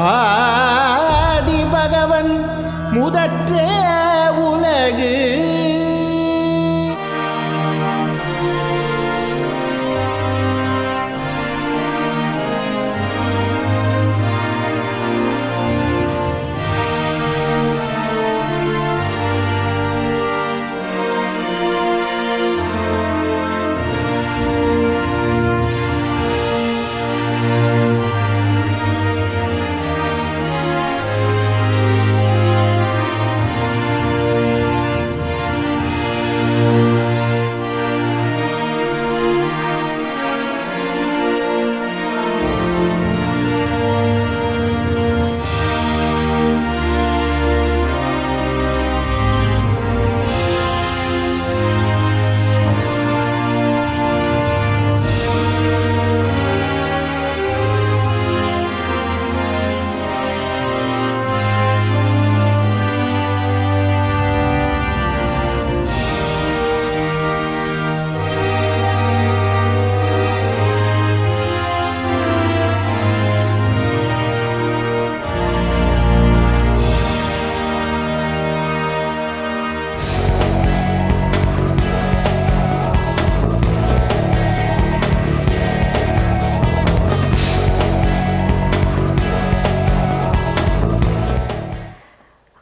ஆதி பகவன் முதற்றே உலகு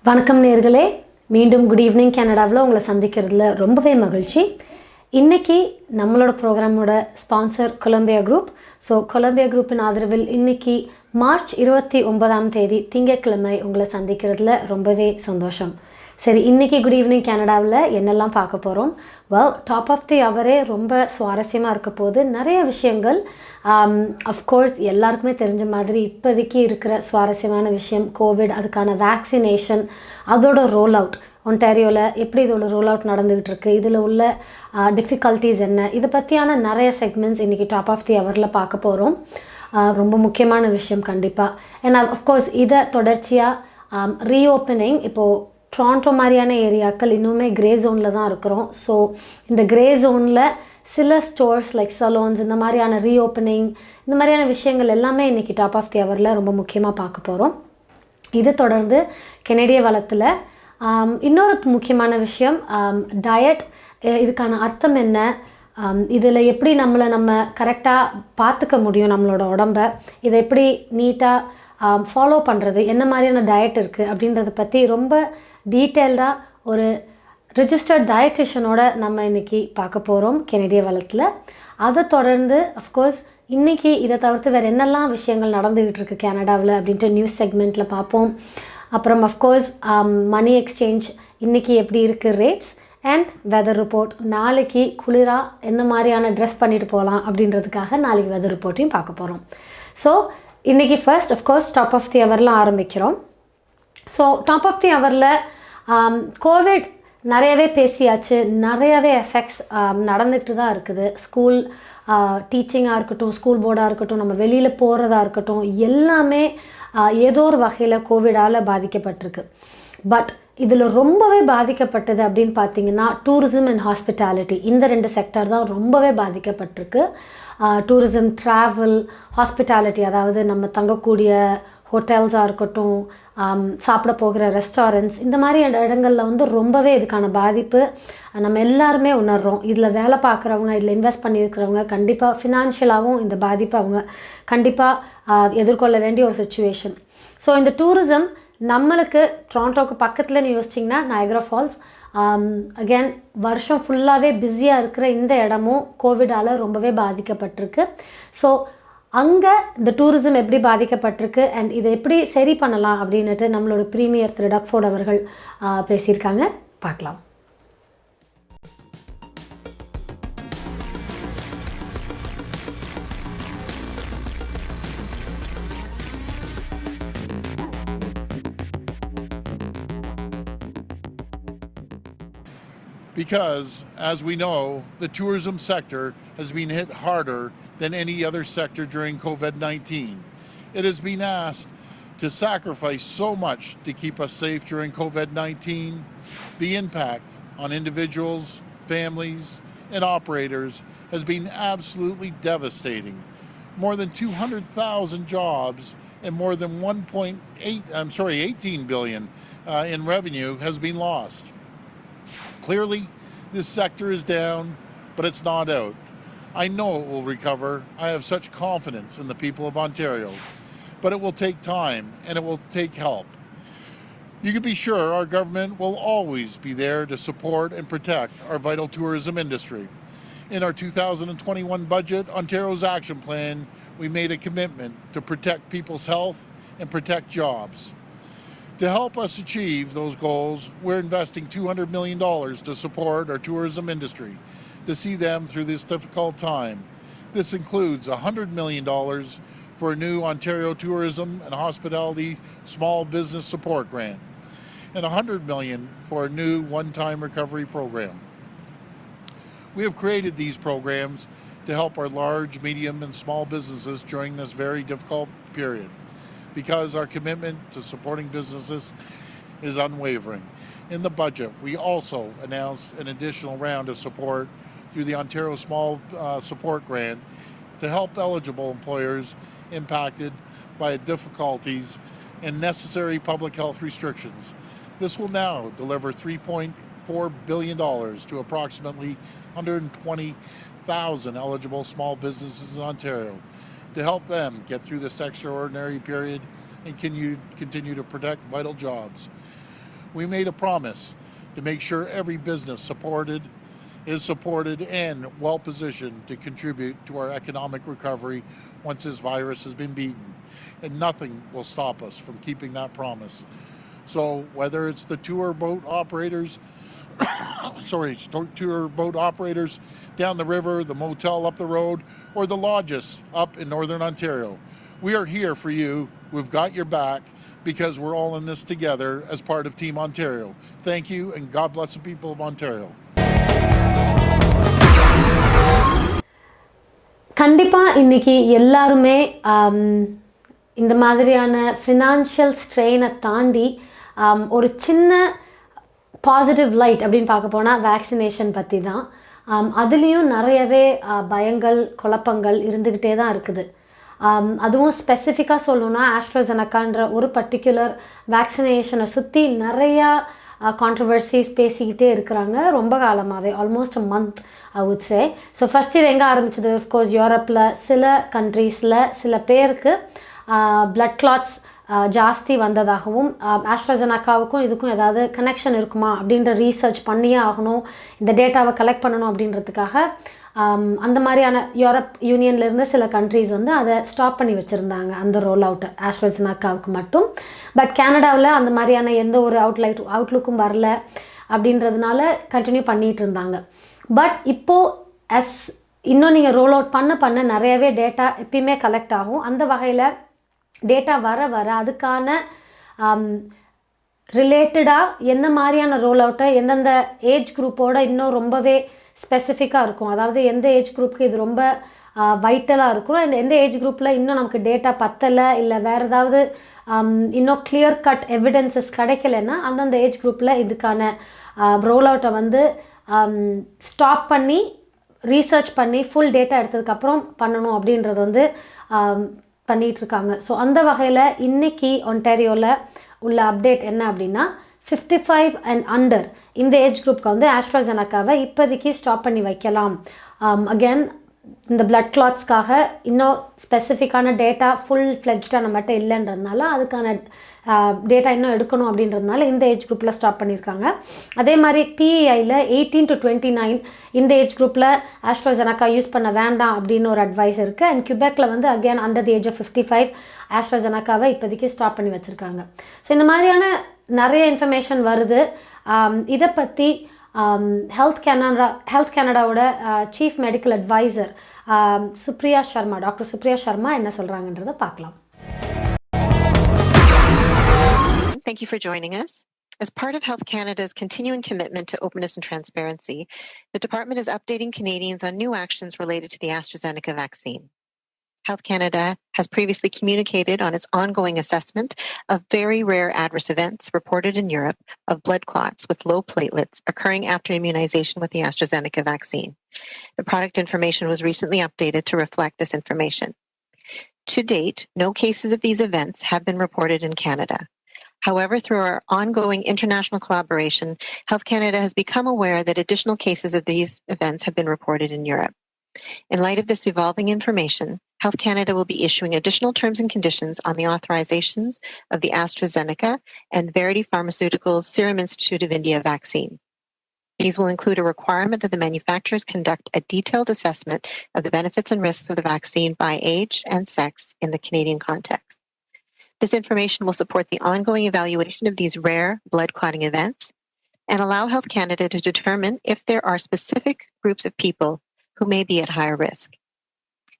வணக்கம் நேயர்களே, மீண்டும் குட் ஈவினிங் கனடாவில் உங்களை சந்திக்கிறதுல ரொம்பவே மகிழ்ச்சி. இன்றைக்கி நம்மளோட ப்ரோக்ராமோட sponsor Columbia group. So Columbia குரூப்பின் ஆதரவில் இன்றைக்கி மார்ச் 29 திங்கட்கிழமை உங்களை சந்திக்கிறதுல ரொம்பவே சந்தோஷம். சரி, இன்றைக்கி குட் ஈவினிங் கனடாவில் என்னெல்லாம் பார்க்க போகிறோம்? டாப் ஆஃப் தி அவரே ரொம்ப சுவாரஸ்யமாக இருக்க போது நிறைய விஷயங்கள். அஃப்கோர்ஸ் எல்லாருக்குமே தெரிஞ்ச மாதிரி இப்போதைக்கு இருக்கிற சுவாரஸ்யமான விஷயம் கோவிட், அதுக்கான வேக்சினேஷன், அதோட ரோல் அவுட் ஒன்டாரியோவில் எப்படி இதோட ரோல் அவுட் நடந்துகிட்டு இருக்கு, இதில் உள்ள டிஃபிகல்ட்டிஸ் என்ன, இதை பற்றியான நிறைய செக்மெண்ட்ஸ் இன்றைக்கி டாப் ஆஃப் தி அவரில் பார்க்க போகிறோம். ரொம்ப முக்கியமான விஷயம் கண்டிப்பாக. ஏன்னா அஃப்கோர்ஸ் இதை தொடர்ச்சியாக ரீஓப்பனிங், இப்போது டொரண்டோ மாதிரியான ஏரியாக்கள் இன்னுமே கிரே ஜோனில் தான் இருக்கிறோம். ஸோ இந்த கிரே ஜோனில் சில ஸ்டோர்ஸ் லைக் சலூன்ஸ், இந்த மாதிரியான ரீஓப்பனிங், இந்த மாதிரியான விஷயங்கள் எல்லாமே இன்றைக்கி டாப் ஆஃப் தி அவரில் ரொம்ப முக்கியமாக பார்க்க போகிறோம். இது தொடர்ந்து கெனடிய வளத்தில் இன்னொரு முக்கியமான விஷயம் டயட். இதுக்கான அர்த்தம் என்ன, இதில் எப்படி நம்ம கரெக்டாக பார்த்துக்க முடியும் நம்மளோட உடம்பை, இதை எப்படி நீட்டாக ஃபாலோ பண்ணுறது, என்ன மாதிரியான டயட் இருக்குது அப்படின்றத பற்றி ரொம்ப டீட்டெயில்டாக ஒரு ரிஜிஸ்டர்ட் டயட்டிஷியனோட நம்ம இன்றைக்கி பார்க்க போகிறோம் கெனடிய வளத்தில். அதை தொடர்ந்து அஃப்கோர்ஸ் இன்றைக்கி இதை தவிர்த்து வேறு என்னெல்லாம் விஷயங்கள் நடந்துக்கிட்டு இருக்குது கனடாவில் அப்படின்ட்டு நியூஸ் செக்மெண்ட்டில் பார்ப்போம். அப்புறம் அஃப்கோர்ஸ் மணி எக்ஸ்சேஞ்ச் இன்றைக்கி எப்படி இருக்குது ரேட்ஸ், அண்ட் வெதர் ரிப்போர்ட். நாளைக்கு குளிராக எந்த மாதிரியான ட்ரெஸ் பண்ணிட்டு போகலாம் அப்படின்றதுக்காக நாளைக்கு வெதர் ரிப்போர்ட்டையும் பார்க்க போகிறோம். ஸோ இன்றைக்கி first of course top of the அவர்லாம் ஆரம்பிக்கிறோம். ஸோ டாப் ஆஃப் தி அவரில் கோவிட் நிறையவே பேசியாச்சு, நிறையவே எஃபெக்ட்ஸ் நடந்துகிட்டு தான் இருக்குது. ஸ்கூல் டீச்சிங்காக இருக்கட்டும், ஸ்கூல் போர்டாக இருக்கட்டும், நம்ம வெளியில் போகிறதா இருக்கட்டும், எல்லாமே ஏதோ ஒரு வகையில் கோவிடால் பாதிக்கப்பட்டிருக்கு. பட் இதில் ரொம்பவே பாதிக்கப்பட்டது அப்படின்னு பார்த்தீங்கன்னா டூரிசம் அண்ட் ஹாஸ்பிட்டாலிட்டி, இந்த 2 செக்டர் தான் ரொம்பவே பாதிக்கப்பட்டிருக்கு. டூரிசம், ட்ராவல், ஹாஸ்பிட்டாலிட்டி, அதாவது நம்ம தங்கக்கூடிய ஹோட்டல்ஸாக இருக்கட்டும், சாப்பிட போகிற ரெஸ்டாரண்ட்ஸ், இந்த மாதிரி இடங்களில் வந்து ரொம்பவே இதுக்கான பாதிப்பு நம்ம எல்லாருமே உணர்கிறோம். இதில் வேலை பார்க்குறவங்க, இதில் இன்வெஸ்ட் பண்ணியிருக்கிறவங்க கண்டிப்பாக ஃபினான்ஷியலாகவும் இந்த பாதிப்பை அவங்க கண்டிப்பாக எதிர்கொள்ள வேண்டிய ஒரு சுச்சுவேஷன். ஸோ இந்த டூரிசம் நம்மளுக்கு டொரண்டோவுக்கு பக்கத்தில் யோசிச்சிங்கன்னா நயக்ரா ஃபால்ஸ், அகேன் வருஷம் ஃபுல்லாகவே பிஸியாக இருக்கிற இந்த இடமும் கோவிடால் ரொம்பவே பாதிக்கப்பட்டிருக்கு. ஸோ அங்கே இந்த டூரிசம் எப்படி பாதிக்கப்பட்டிருக்கு அண்ட் இதை எப்படி சரி பண்ணலாம் அப்படின்னுட்டு நம்மளோட ப்ரீமியர் திரு டக்ஃபோர்ட் அவர்கள் பேசியிருக்காங்க. பார்க்கலாம். Because, as we know, the tourism sector has been hit harder than any other sector during COVID-19. It has been asked to sacrifice so much to keep us safe during COVID-19. The impact on individuals, families, and operators has been absolutely devastating. More than 200,000 jobs and more than 18 billion in revenue has been lost. Clearly, this sector is down, but it's not out. I know it will recover. I have such confidence in the people of Ontario, but it will take time and it will take help. You can be sure our government will always be there to support and protect our vital tourism industry. In our 2021 budget, Ontario's action plan, we made a commitment to protect people's health and protect jobs. To help us achieve those goals, we're investing $200 million to support our tourism industry, to see them through this difficult time. This includes $100 million for a new Ontario Tourism and Hospitality Small Business Support Grant, and $100 million for a new one-time recovery program. We have created these programs to help our large, medium, and small businesses during this very difficult period, because our commitment to supporting businesses is unwavering. In the budget, we also announced an additional round of support through the Ontario Small Support Grant to help eligible employers impacted by difficulties and necessary public health restrictions. This will now deliver $3.4 billion to approximately 120,000 eligible small businesses in Ontario to help them get through this extraordinary period and continue to protect vital jobs. We made a promise to make sure every business is supported and well positioned to contribute to our economic recovery once this virus has been beaten. And nothing will stop us from keeping that promise. So whether it's the tour boat operators down the river, the motel up the road, or the lodges up in Northern Ontario, we are here for you. We've got your back because we're all in this together as part of Team Ontario. Thank you, and God bless the people of Ontario. கண்டிப்பாக இன்றைக்கி எல்லாருமே இந்த மாதிரியான financial ஸ்ட்ரெயினை தாண்டி ஒரு சின்ன positive light அப்படின்னு பார்க்க போனால் வேக்சினேஷன் பற்றி தான். அதுலேயும் நிறையவே பயங்கள் குழப்பங்கள் இருந்துக்கிட்டே தான் இருக்குது. அதுவும் ஸ்பெசிஃபிக்காக சொல்லணுன்னா ஆஸ்ட்ராசெனக்கான்ற ஒரு பர்டிகுலர் வேக்சினேஷனை சுற்றி நிறையா கான்ட்ரவர்சிஸ் பேசிக்கிட்டே இருக்கிறாங்க ரொம்ப காலமாகவே, almost a month I would say. So first இது எங்கே ஆரம்பிச்சது? அஃப்கோர்ஸ் யூரோப்பில் சில கண்ட்ரீஸில் சில பேருக்கு பிளட் கிளாட்ஸ் ஜாஸ்தி வந்ததாகவும் ஆஸ்ட்ராசெனக்காவுக்கும் இதுக்கும் ஏதாவது கனெக்ஷன் இருக்குமா அப்படின்ற ரீசர்ச் பண்ணியே ஆகணும், இந்த டேட்டாவை கலெக்ட் பண்ணணும் அப்படின்றதுக்காக அந்த மாதிரியான யூரோப் யூனியன்லேருந்து சில கண்ட்ரீஸ் வந்து அதை ஸ்டாப் பண்ணி வச்சுருந்தாங்க அந்த ரோல் அவுட்டை ஆஸ்ட்ராசெனக்காவுக்கு மட்டும். பட் கனடாவில் அந்த மாதிரியான எந்த ஒரு அவுட்லுக்கும் வரல அப்படின்றதுனால கண்டினியூ பண்ணிகிட்டு இருந்தாங்க. பட் இப்போது இன்னும் நீங்கள் ரோல் அவுட் பண்ண நிறையவே டேட்டா எப்பயுமே கலெக்ட் ஆகும். அந்த வகையில் டேட்டா வர அதுக்கான ரிலேட்டடாக எந்த மாதிரியான ரோல் அவுட்டை எந்தெந்த ஏஜ் குரூப்போடு இன்னும் ரொம்பவே ஸ்பெசிஃபிக்காக இருக்கும், அதாவது எந்த ஏஜ் குரூப்புக்கு இது ரொம்ப வைட்டலாக இருக்கும், அண்ட் எந்த ஏஜ் குரூப்பில் இன்னும் நமக்கு டேட்டா பத்தலை இல்லை வேறு ஏதாவது இன்னும் கிளியர் கட் எவிடன்சஸ் கிடைக்கலன்னா அந்தந்த ஏஜ் குரூப்பில் இதுக்கான ரோல் அவுட்டை வந்து ஸ்டாப் பண்ணி ரீசர்ச் பண்ணி ஃபுல் டேட்டா எடுத்ததுக்கப்புறம் பண்ணணும் அப்படின்றது வந்து பண்ணிகிட்ருக்காங்க. ஸோ அந்த வகையில் இன்றைக்கி ஒன்டாரியோவில் உள்ள அப்டேட் என்ன அப்படின்னா 55 அண்ட் அண்டர் இந்த ஏஜ் குரூப்க்கு வந்து ஆஸ்ட்ராசெனக்காவை இப்போதைக்கு ஸ்டாப் பண்ணி வைக்கலாம். அகெயின் இந்த பிளட் கிளாட்ஸ்க்காக இன்னும் ஸ்பெசிஃபிக்கான டேட்டா ஃபுல் ஃப்ளெஜ்டாக நம்மகிட்ட இல்லைன்றதுனால அதுக்கான டேட்டா இன்னும் எடுக்கணும் அப்படின்றதுனால இந்த ஏஜ் குரூப்பில் ஸ்டாப் பண்ணியிருக்காங்க. அதே மாதிரி பிஇஐயில் 18 to 29 இந்த ஏஜ் குரூப்பில் ஆஸ்ட்ராசெனக்கா யூஸ் பண்ண வேண்டாம் அப்படின்னு ஒரு அட்வைஸ் இருக்குது. அண்ட் கியூபெக்கில் வந்து again under the age of 55 ஆஸ்ட்ராசெனக்காவை இப்போதைக்கு ஸ்டாப் பண்ணி வச்சுருக்காங்க. ஸோ இந்த மாதிரியான நிறைய இன்ஃபர்மேஷன் வருது. இதை பற்றி ஹெல்த் கனடாவோட chief medical advisor doctor Supriya Sharma என்ன சொல்கிறாங்கன்றதை பார்க்கலாம். Thank you for joining us. As part of Health Canada's continuing commitment to openness and transparency, the department is updating Canadians on new actions related to the AstraZeneca vaccine. Health Canada has previously communicated on its ongoing assessment of very rare adverse events reported in Europe of blood clots with low platelets occurring after immunization with the AstraZeneca vaccine. The product information was recently updated to reflect this information. To date, no cases of these events have been reported in Canada. However, through our ongoing international collaboration, Health Canada has become aware that additional cases of these events have been reported in Europe. In light of this evolving information, Health Canada will be issuing additional terms and conditions on the authorizations of the AstraZeneca and Verity Pharmaceuticals Serum Institute of India vaccine. These will include a requirement that the manufacturers conduct a detailed assessment of the benefits and risks of the vaccine by age and sex in the Canadian context. This information will support the ongoing evaluation of these rare blood clotting events and allow Health Canada to determine if there are specific groups of people who may be at higher risk.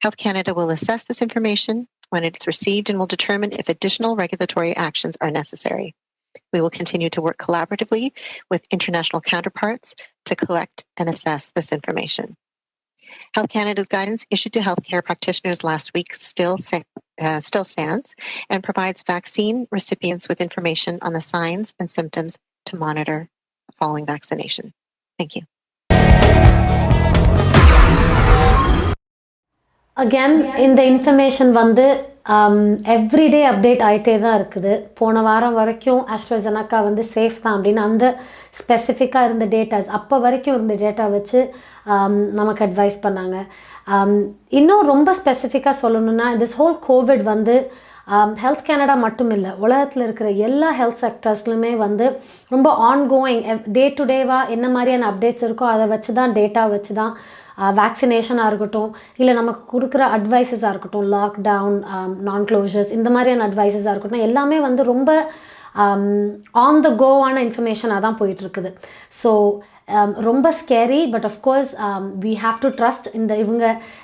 Health Canada will assess this information when it's received and will determine if additional regulatory actions are necessary. We will continue to work collaboratively with international counterparts to collect and assess this information. Health Canada's guidance issued to healthcare practitioners last week still stands and provides vaccine recipients with information on the signs and symptoms to monitor following vaccination. Thank you. Again, இந்த information வந்து everyday update ஆகிட்டே தான் இருக்குது. போன வாரம் வரைக்கும் AstraZeneca வந்து safe தான் அப்படின்னு அந்த ஸ்பெசிஃபிக்காக இருந்த டேட்டாஸ் அப்போ வரைக்கும் இருந்த டேட்டா வச்சு நமக்கு அட்வைஸ் பண்ணாங்க. இன்னும் ரொம்ப ஸ்பெசிஃபிக்காக சொல்லணுன்னா திஸ் ஹோல் கோவிட் வந்து ஹெல்த் கேனடா மட்டும் இல்லை, உலகத்தில் இருக்கிற எல்லா ஹெல்த் செக்டர்ஸ்லையுமே வந்து ரொம்ப ஆன்கோயிங் டே டு டேவாக என்ன மாதிரியான அப்டேட்ஸ் இருக்கோ அதை வச்சு தான் டேட்டா வச்சு தான் வேக்சினேஷனாக இருக்கட்டும், இல்லை நமக்கு கொடுக்குற அட்வைஸஸாக இருக்கட்டும், லாக்டவுன், நான் க்ளோஷர்ஸ், இந்த மாதிரியான அட்வைஸஸாக இருக்கட்டும், எல்லாமே வந்து ரொம்ப ஆன் த கோவான இன்ஃபர்மேஷனாக தான் போயிட்டுருக்குது. ஸோ ரொம்ப scary, but of course we have to trust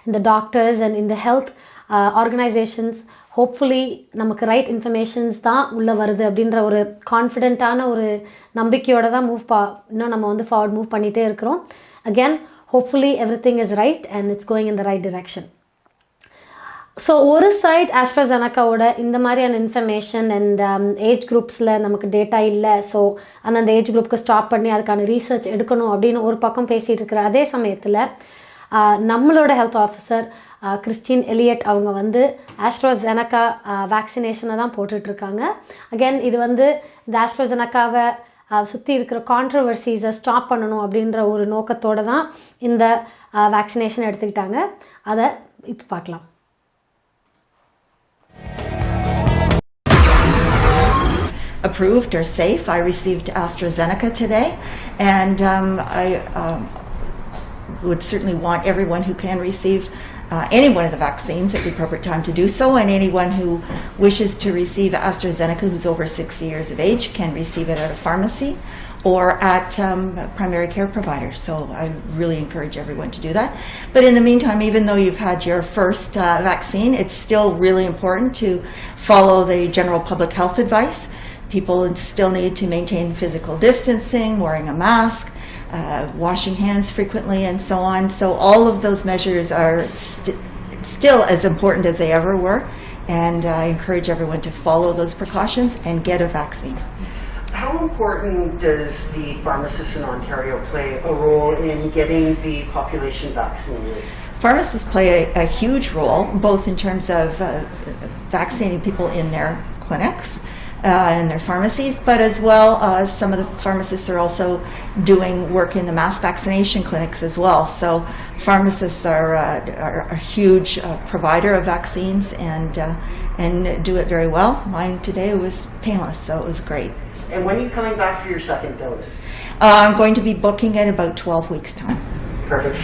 இந்த டாக்டர்ஸ் அண்ட் இந்த ஹெல்த் ஆர்கனைசேஷன்ஸ். ஹோப்ஃபுல்லி நமக்கு ரைட் இன்ஃபர்மேஷன்ஸ் தான் உள்ளே வருது அப்படின்ற ஒரு கான்ஃபிடென்ட்டான ஒரு நம்பிக்கையோடு தான் இன்னும் நம்ம வந்து ஃபார்வர்ட் மூவ் பண்ணிகிட்டே இருக்கிறோம். Again hopefully everything is right and it's going in the right direction. So ஒரு சைட் ஆஸ்ட்ராஜெனக்காவோட இந்த மாதிரியான இன்ஃபர்மேஷன் அண்ட் ஏஜ் குரூப்ஸில் நமக்கு டேட்டா இல்லை, ஸோ அந்த ஏஜ் குரூப்புக்கு ஸ்டாப் பண்ணி அதுக்கான ரீசர்ச் எடுக்கணும் அப்படின்னு ஒரு பக்கம் பேசிகிட்டு இருக்கிற அதே சமயத்தில் நம்மளோட ஹெல்த் ஆஃபீஸர் கிறிஸ்டின் எலியட் அவங்க வந்து ஆஸ்ட்ராஜெனக்கா வேக்சினேஷனை தான் போட்டுட்ருக்காங்க. அகேன் இது வந்து இந்த ஆஸ்ட்ராஜெனக்காவை சுற்றி இருக்கிற கான்ட்ரவர்சிஸை ஸ்டாப் பண்ணணும் அப்படின்ற ஒரு நோக்கத்தோடு தான் இந்த வேக்சினேஷன் எடுத்துக்கிட்டாங்க. அதை இப்போ பார்க்கலாம். Approved or safe. I received AstraZeneca today, and I would certainly want everyone who can receive any one of the vaccines at the appropriate time to do so, and anyone who wishes to receive AstraZeneca who's over 60 years of age can receive it at a pharmacy or at primary care providers. So I really encourage everyone to do that. But in the meantime, even though you've had your first vaccine, it's still really important to follow the general public health advice. People still need to maintain physical distancing, wearing a mask, washing hands frequently, and so on. So all of those measures are still as important as they ever were, and I encourage everyone to follow those precautions and get a vaccine. How important does the pharmacists in Ontario play a role in getting the population vaccinated? Pharmacists play a huge role, both in terms of vaccinating people in their clinics in their pharmacies, but as well some of the pharmacists are also doing work in the mass vaccination clinics as well. So pharmacists are a huge provider of vaccines and do it very well. Mine today was painless, so it was great. And when are you coming back for your second dose? I'm going to be booking it about 12 weeks' time. Perfect.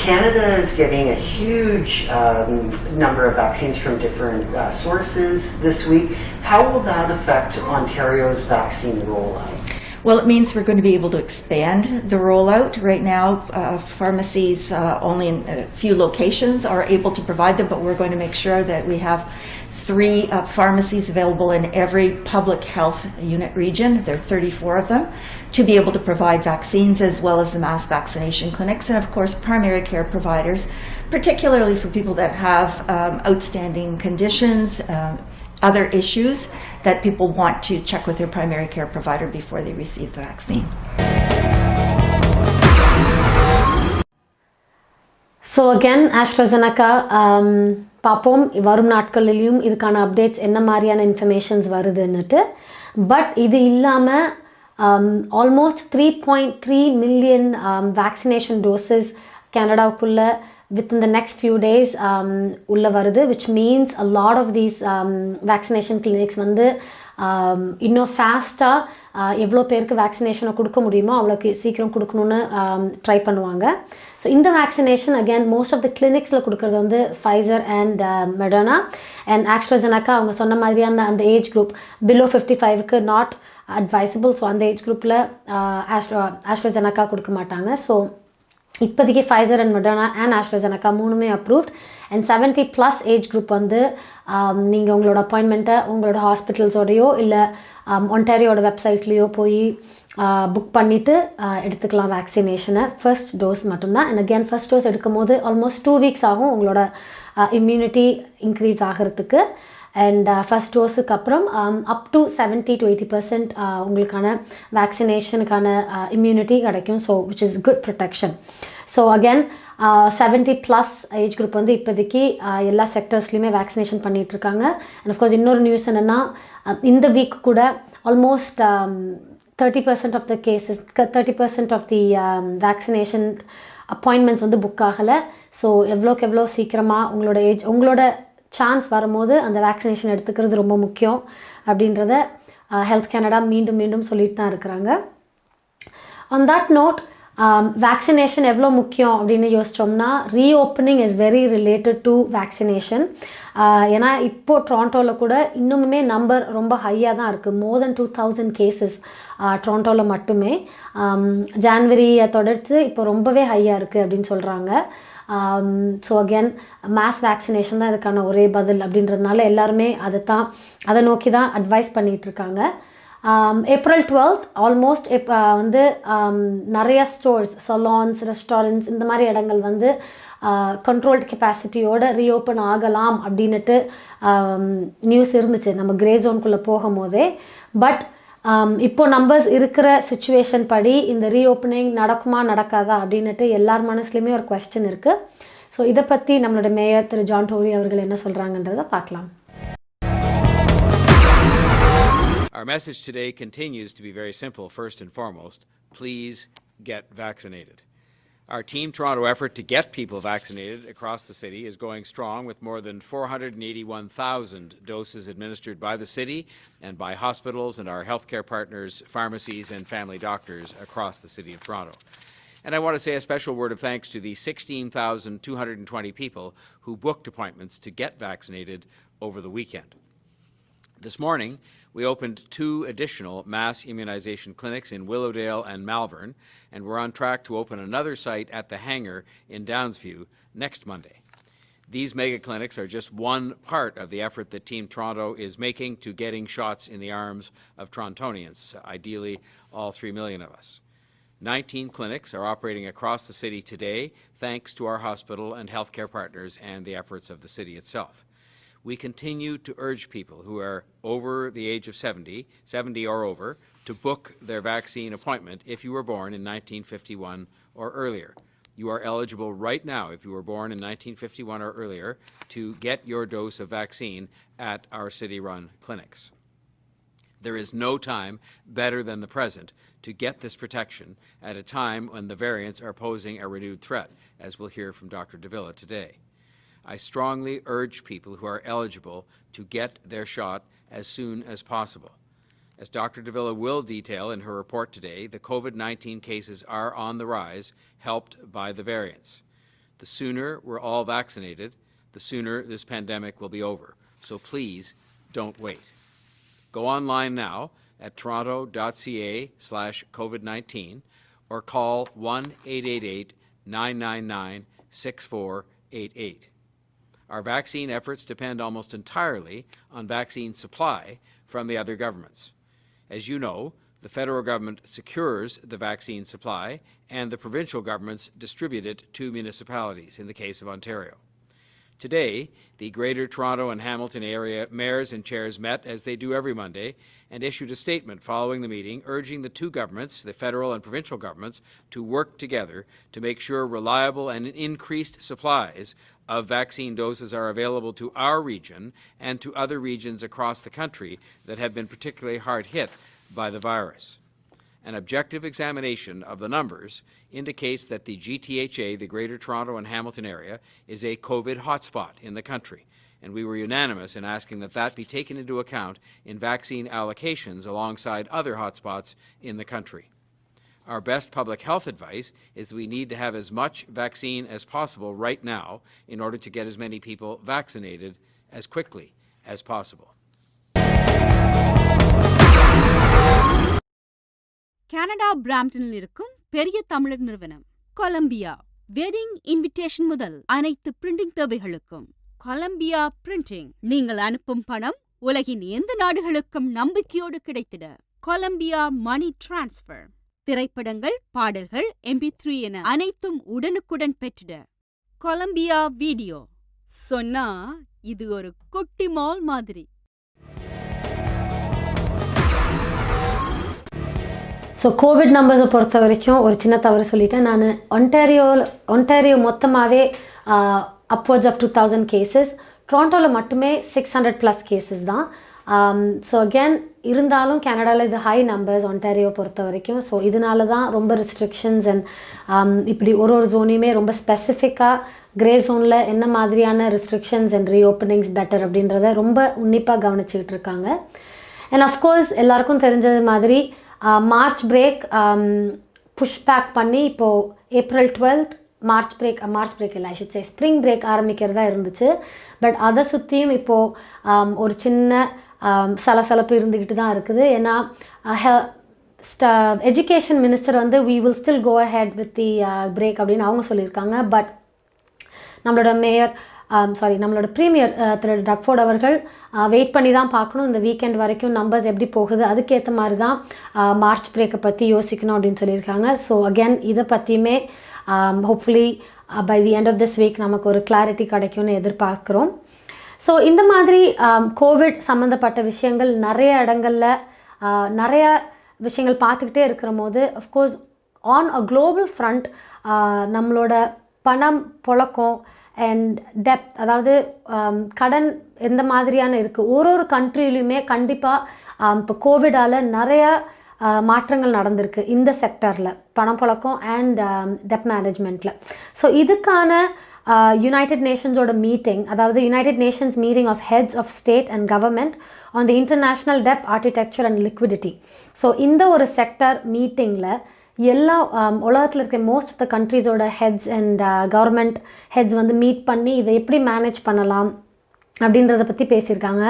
Canada is getting a huge number of vaccines from different sources this week. How will that affect Ontario's vaccine rollout? Well, it means we're going to be able to expand the rollout. Right now, pharmacies only in a few locations are able to provide them, but we're going to make sure that we have 3 pharmacies available in every public health unit region. There are 34 of them, to be able to provide vaccines as well as the mass vaccination clinics, and of course primary care providers, particularly for people that have outstanding conditions, other issues that people want to check with their primary care provider before they receive the vaccine. So again, AstraZeneca பார்ப்போம் வரும் நாட்களிலையும் இதுக்கான updates என்ன மாதிரியான informations வருதுன்னுட்டு. But இது இல்லாமல் almost 3.3 million vaccination doses கனடாவுக்குள்ளே within the next few days உள்ள வருது, which means a lot of these vaccination clinics வந்து இன்னும் ஃபாஸ்ட்டாக எவ்வளோ பேருக்கு வேக்சினேஷனை கொடுக்க முடியுமோ அவ்வளோக்கு சீக்கிரம் கொடுக்கணுன்னு ட்ரை பண்ணுவாங்க. ஸோ இந்த vaccination again most of the கிளினிக்ஸில் கொடுக்குறது வந்து Pfizer and Moderna and AstraZeneca. அவங்க சொன்ன மாதிரியான அந்த ஏஜ் குரூப் பிலோ 55க்கு நாட் அட்வைசபிள். ஸோ அந்த ஏஜ் குரூப்பில் ஆஸ்ட்ராசெனக்கா கொடுக்க மாட்டாங்க. ஸோ இப்போதைக்கு Pfizer and Moderna and AstraZeneca மூணுமே அப்ரூவ்ட். அண்ட் 70+ ஏஜ் குரூப் வந்து நீங்கள் உங்களோட அப்பாயின்மெண்ட்டை உங்களோட ஹாஸ்பிட்டல்ஸோடையோ இல்லை ஒன்டாரியோட வெப்சைட்லேயோ போய் புக் பண்ணிவிட்டு எடுத்துக்கலாம் வேக்சினேஷனை. ஃபர்ஸ்ட் டோஸ் மட்டும்தான். அண்ட் அகேன் ஃபர்ஸ்ட் டோஸ் எடுக்கும் போது ஆல்மோஸ்ட் 2 வீக்ஸ் ஆகும் உங்களோட இம்யூனிட்டி இன்க்ரீஸ் ஆகிறதுக்கு. அண்ட் ஃபஸ்ட் டோஸுக்கு அப்புறம் அப் டு 70 to 80% உங்களுக்கான வேக்சினேஷனுக்கான இம்யூனிட்டி கிடைக்கும். So which is good protection. So again 70+ age group வந்து இப்போதைக்கு எல்லா செக்டர்ஸ்லையுமே வேக்சினேஷன் பண்ணிகிட்ருக்காங்க. அண்ட் அஃப்கோர்ஸ் இன்னொரு நியூஸ் என்னென்னா இந்த வீக் கூட almost 30% of the cases 30% of the vaccination appointments வந்து புக் ஆகலை. ஸோ எவ்வளோக்கு எவ்வளோ சீக்கிரமாக உங்களோட சான்ஸ் வரும்போது அந்த வேக்சினேஷன் எடுத்துக்கிறது ரொம்ப முக்கியம் அப்படின்றத ஹெல்த் கனடா மீண்டும் மீண்டும் சொல்லிட்டு தான் இருக்கிறாங்க. ஆன் தட் நோட் வேக்சினேஷன் எவ்வளோ முக்கியம் அப்படின்னு யோசித்தோம்னா reopening is very related to vaccination. ஏன்னா இப்போது டொரண்டோவில் கூட இன்னுமுமே நம்பர் ரொம்ப ஹையாக தான் இருக்குது. மோர் தென் 2000 கேசஸ் டொரண்டோவில் மட்டுமே. ஜான்வரியை தொடர்ந்து இப்போ ரொம்பவே ஹையாக இருக்குது அப்படின்னு சொல்கிறாங்க. ஸோ அகேன் மாஸ் வேக்சினேஷன் தான் இதுக்கான ஒரே பதில் அப்படின்றதுனால எல்லாருமே அதை நோக்கி தான் அட்வைஸ் பண்ணிகிட்ருக்காங்க. April 12th ஆல்மோஸ்ட் இப்போ வந்து நிறைய ஸ்டோர்ஸ், சலான்ஸ், ரெஸ்டாரண்ட்ஸ் இந்த மாதிரி இடங்கள் வந்து கண்ட்ரோல்டு கெப்பாசிட்டியோட ரீஓப்பன் ஆகலாம் அப்படின்னுட்டு நியூஸ் இருந்துச்சு நம்ம கிரே ஜோனுக்குள்ளே போகும்போதே. பட் இப்போ நம்பர்ஸ் இருக்கிற சிச்சுவேஷன் படி இந்த ரீஓப்பனிங் நடக்குமா நடக்காதா அப்படின்னுட்டு எல்லார் மனசுலையுமே ஒரு குவெஸ்சன் இருக்குது. ஸோ இதை பற்றி நம்மளோட மேயர் திரு ஜான் டோரி அவர்கள் என்ன சொல்கிறாங்கன்றதை பார்க்கலாம். Our message today continues to be very simple. First and foremost, please get vaccinated. Our Team Toronto effort to get people vaccinated across the city is going strong, with more than 481,000 doses administered by the city and by hospitals and our healthcare partners, pharmacies and family doctors across the city of Toronto. And I want to say a special word of thanks to the 16,220 people who booked appointments to get vaccinated over the weekend. This morning, we opened 2 additional mass immunization clinics in Willowdale and Malvern, and we're on track to open another site at the hangar in Downsview next Monday. These mega clinics are just one part of the effort that Team Toronto is making to getting shots in the arms of Torontonians, ideally all 3 million of us. 19 clinics are operating across the city today, thanks to our hospital and healthcare partners and the efforts of the city itself. We continue to urge people who are over the age of 70 or over, to book their vaccine appointment if you were born in 1951 or earlier. You are eligible right now, if you were born in 1951 or earlier, to get your dose of vaccine at our city-run clinics. There is no time better than the present to get this protection at a time when the variants are posing a renewed threat, as we'll hear from Dr. Davila today. I strongly urge people who are eligible to get their shot as soon as possible. As Dr. Davila will detail in her report today, the COVID-19 cases are on the rise, helped by the variants. The sooner we're all vaccinated, the sooner this pandemic will be over. So please don't wait. Go online now at toronto.ca/COVID-19 or call 1-888-999-6488. Our vaccine efforts depend almost entirely on vaccine supply from the other governments. As you know, the federal government secures the vaccine supply and the provincial governments distribute it to municipalities in the case of Ontario. Today, the Greater Toronto and Hamilton area mayors and chairs met, as they do every Monday, and issued a statement following the meeting urging the two governments, the federal and provincial governments, to work together to make sure reliable and increased supplies of vaccine doses are available to our region and to other regions across the country that have been particularly hard hit by the virus. An objective examination of the numbers indicates that the GTHA, the Greater Toronto and Hamilton area, is a COVID hotspot in the country, and we were unanimous in asking that that be taken into account in vaccine allocations alongside other hotspots in the country. Our best public health advice is that we need to have as much vaccine as possible right now in order to get as many people vaccinated as quickly as possible. Canada பிராம்டனில் இருக்கும் பெரிய தமிழர் நிறுவனம் Colombia wedding invitation முதல் அனைத்து printing தேவைகளுக்கும் Colombia printing. நீங்கள் அனுப்பும் பணம் உலகின் எந்த நாடுகளுக்கும் நம்பிக்கையோடு கிடைத்திட கொலம்பியா மணி டிரான்ஸ்ஃபர். திரைப்படங்கள், பாடல்கள், MP3 என அனைத்தும் உடனுக்குடன் பெற்றிட கொலம்பியா வீடியோ. சொன்னா இது ஒரு குட்டி மால் மாதிரி. ஸோ கோவிட் நம்பர்ஸை பொறுத்த வரைக்கும் ஒரு சின்ன தவறு சொல்லிட்டேன். நான் ஒன்டாரியோ மொத்தமாகவே அப்வர்ட்ஸ் ஆஃப் 2000 கேசஸ், டொரண்டோவில் மட்டுமே 600+ கேசஸ் தான். ஸோ அகேன் இருந்தாலும் கனடாவில் இது ஹை நம்பர்ஸ் ஒன்டாரியோ பொறுத்த வரைக்கும். ஸோ இதனால தான் ரொம்ப ரெஸ்ட்ரிக்ஷன்ஸ் அண்ட் இப்படி ஒரு ஜோனையுமே ரொம்ப ஸ்பெசிஃபிக்காக கிரே ஜோனில் என்ன மாதிரியான ரெஸ்ட்ரிக்ஷன்ஸ் அண்ட் ரீஓப்பனிங்ஸ் பெட்டர் அப்படின்றத ரொம்ப உன்னிப்பாக கவனிச்சுக்கிட்டு இருக்காங்க. அண்ட் அஃப்கோர்ஸ் எல்லாருக்கும் தெரிஞ்சது மாதிரி மார்ச் பிரேக் புஷ் பேக் பண்ணி இப்போது April 12th மார்ச் பிரேக் இல்லை, I should say spring break ஆரம்பிக்கிறதா இருந்துச்சு. பட் அதை சுற்றியும் இப்போது ஒரு சின்ன சலசலப்பு இருந்துக்கிட்டு தான் இருக்குது. ஏன்னா எஜுகேஷன் மினிஸ்டர் வந்து we will still go ahead with the break அப்படின்னு அவங்க சொல்லியிருக்காங்க. பட் நம்மளோட ப்ரீமியர் திரு டக்ஃபோர்ட் அவர்கள் வெயிட் பண்ணி தான் பார்க்கணும் இந்த வீக்கெண்ட் வரைக்கும் நம்பர்ஸ் எப்படி போகுது, அதுக்கேற்ற மாதிரி தான் மார்ச் பிரேக்கை பற்றி யோசிக்கணும் அப்படின்னு சொல்லியிருக்காங்க. ஸோ அகேன் இதை பற்றியுமே hopefully by the end of this week நமக்கு ஒரு கிளாரிட்டி கிடைக்கும்னு எதிர்பார்க்குறோம். ஸோ இந்த மாதிரி கோவிட் சம்மந்தப்பட்ட விஷயங்கள் நிறைய இடங்களில் நிறைய விஷயங்கள் பார்த்துக்கிட்டே இருக்கிற போது of course on a global front நம்மளோட பணம் புழக்கம் அண்ட் டெப்த், அதாவது கடன் எந்த மாதிரியான இருக்குது ஒரு கண்ட்ரிலையுமே கண்டிப்பாக இப்போ கோவிடால் நிறைய மாற்றங்கள் நடந்திருக்கு இந்த செக்டரில், பணம் புழக்கம் அண்ட் டெப்த் மேனேஜ்மெண்ட்டில். ஸோ இதுக்கான யுனைடெட் நேஷன்ஸோட மீட்டிங், அதாவது United Nations meeting of heads of state and government on the international டெப்த் ஆர்கிடெக்சர் அண்ட் லிக்விடிட்டி. ஸோ இந்த ஒரு செக்டர் மீட்டிங்கில் எல்லா உலகத்தில் இருக்க மோஸ்ட் ஆஃப் த கண்ட்ரீஸோட ஹெட்ஸ் அண்ட் கவர்மெண்ட் ஹெட்ஸ் வந்து மீட் பண்ணி இதை எப்படி மேனேஜ் பண்ணலாம் அப்படின்றத பற்றி பேசியிருக்காங்க.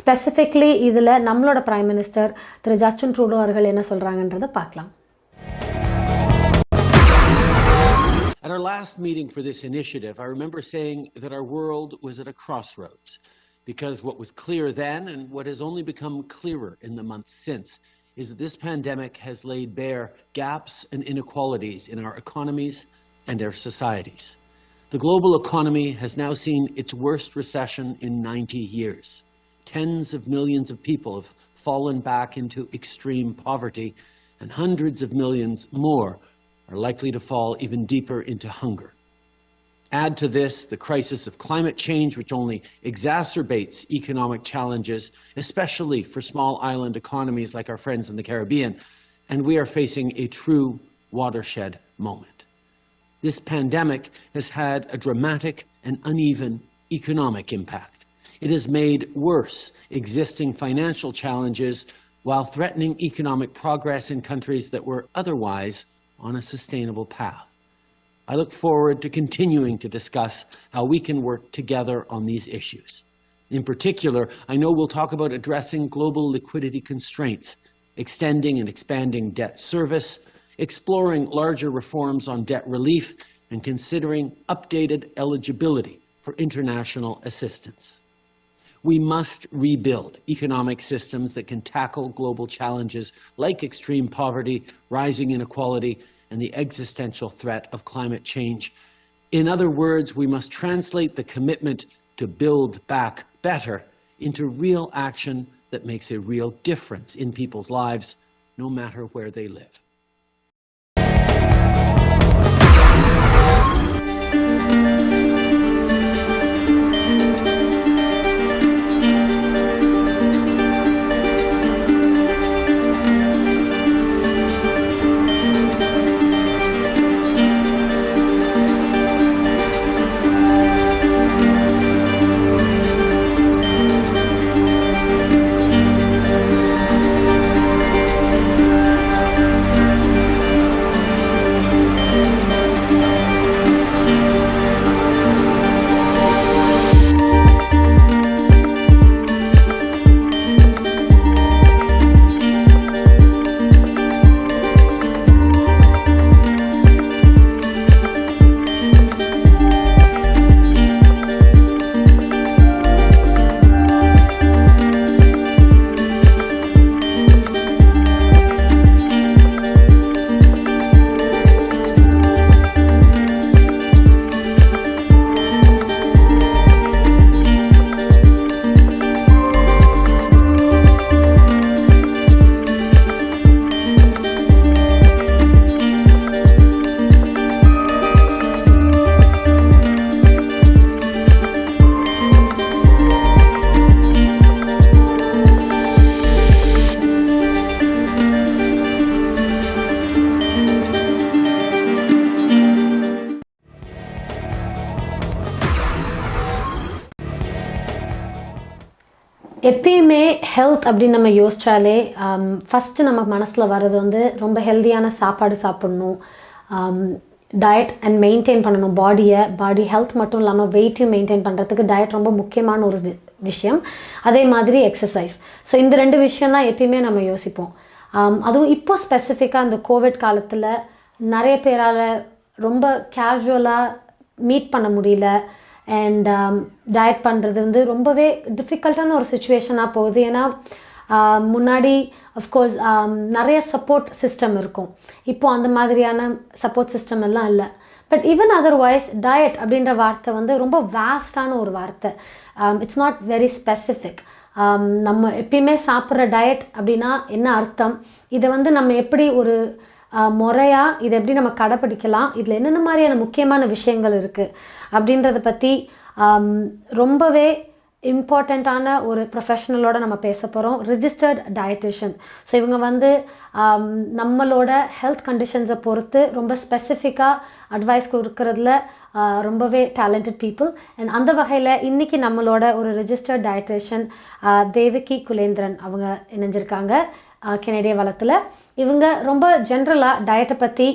ஸ்பெசிஃபிக்லி இதில் நம்மளோட பிரைம் மினிஸ்டர் திரு ஜஸ்டின் ட்ரூடோ அவர்கள் என்ன சொல்கிறாங்கன்றதை பார்க்கலாம். At our last meeting for this initiative, I remember saying that our world was at a crossroads because what was clear then and what has only become clearer in the months since is that this pandemic has laid bare gaps and inequalities in our economies and our societies. The global economy has now seen its worst recession in 90 years. Tens of millions of people have fallen back into extreme poverty, and hundreds of millions more are likely to fall even deeper into hunger. Add to this the crisis of climate change, which only exacerbates economic challenges, especially for small island economies like our friends in the Caribbean, and we are facing a true watershed moment. This pandemic has had a dramatic and uneven economic impact. It has made worse existing financial challenges while threatening economic progress in countries that were otherwise on a sustainable path. I look forward to continuing to discuss how we can work together on these issues. In particular, I know we'll talk about addressing global liquidity constraints, extending and expanding debt service, exploring larger reforms on debt relief, and considering updated eligibility for international assistance. We must rebuild economic systems that can tackle global challenges like extreme poverty, rising inequality, and the existential threat of climate change. In other words, we must translate the commitment to build back better into real action that makes a real difference in people's lives, no matter where they live. எப்பயுமே health அப்படின்னு நம்ம யோசிச்சாலே first நம்ம மனசில் வர்றது வந்து ரொம்ப ஹெல்த்தியான சாப்பாடு சாப்பிட்ணும், டயட் அண்ட் மெயின்டைன் பண்ணணும் பாடி ஹெல்த் மட்டும் இல்லாமல் வெயிட்டையும் மெயின்டைன் பண்ணுறதுக்கு டயட் ரொம்ப முக்கியமான ஒரு விஷயம். அதே மாதிரி எக்ஸசைஸ். ஸோ இந்த 2 விஷயம் தான் எப்பயுமே நம்ம யோசிப்போம். அதுவும் இப்போ ஸ்பெசிஃபிக்காக இந்த கோவிட் காலத்தில் நிறைய பேரால் ரொம்ப கேஷுவலாக மீட் பண்ண முடியல அண்ட் டயட் பண்ணுறது வந்து ரொம்பவே டிஃபிகல்ட்டான ஒரு சுச்சுவேஷனாக போகுது. ஏன்னா முன்னாடி அஃப்கோர்ஸ் நிறைய சப்போர்ட் சிஸ்டம் இருக்கும், இப்போது அந்த மாதிரியான சப்போர்ட் சிஸ்டம் எல்லாம் இல்லை. பட் ஈவன் அதர்வைஸ் டயட் அப்படின்ற வார்த்தை வந்து ரொம்ப வேஸ்டான ஒரு வார்த்தை. It's not very specific. நம்ம எப்பயுமே சாப்பிட்ற டயட் அப்படின்னா என்ன அர்த்தம், இதை வந்து நம்ம எப்படி ஒரு முறையாக இதை எப்படி நம்ம கடைப்பிடிக்கலாம், இதில் என்னென்ன மாதிரியான முக்கியமான விஷயங்கள் இருக்குது அப்படின்றத பற்றி ரொம்பவே இம்பார்ட்டண்ட்டான ஒரு ப்ரொஃபஷனலோட நம்ம பேச போகிறோம். Registered dietitian. ஸோ இவங்க வந்து நம்மளோட ஹெல்த் கண்டிஷன்ஸை பொறுத்து ரொம்ப ஸ்பெசிஃபிக்காக அட்வைஸ் கொடுக்கறதுல ரொம்பவே டேலண்டட் பீப்புள். அண்ட் அந்த வகையில் இன்றைக்கி நம்மளோட ஒரு ரிஜிஸ்டர்ட் டயட்டிஷியன் தேவகி குலேந்திரன் அவங்க இணைஞ்சிருக்காங்க கெனடிய வளத்தில். இவங்க ரொம்ப ஜென்ரலாக டயட்டை பற்றி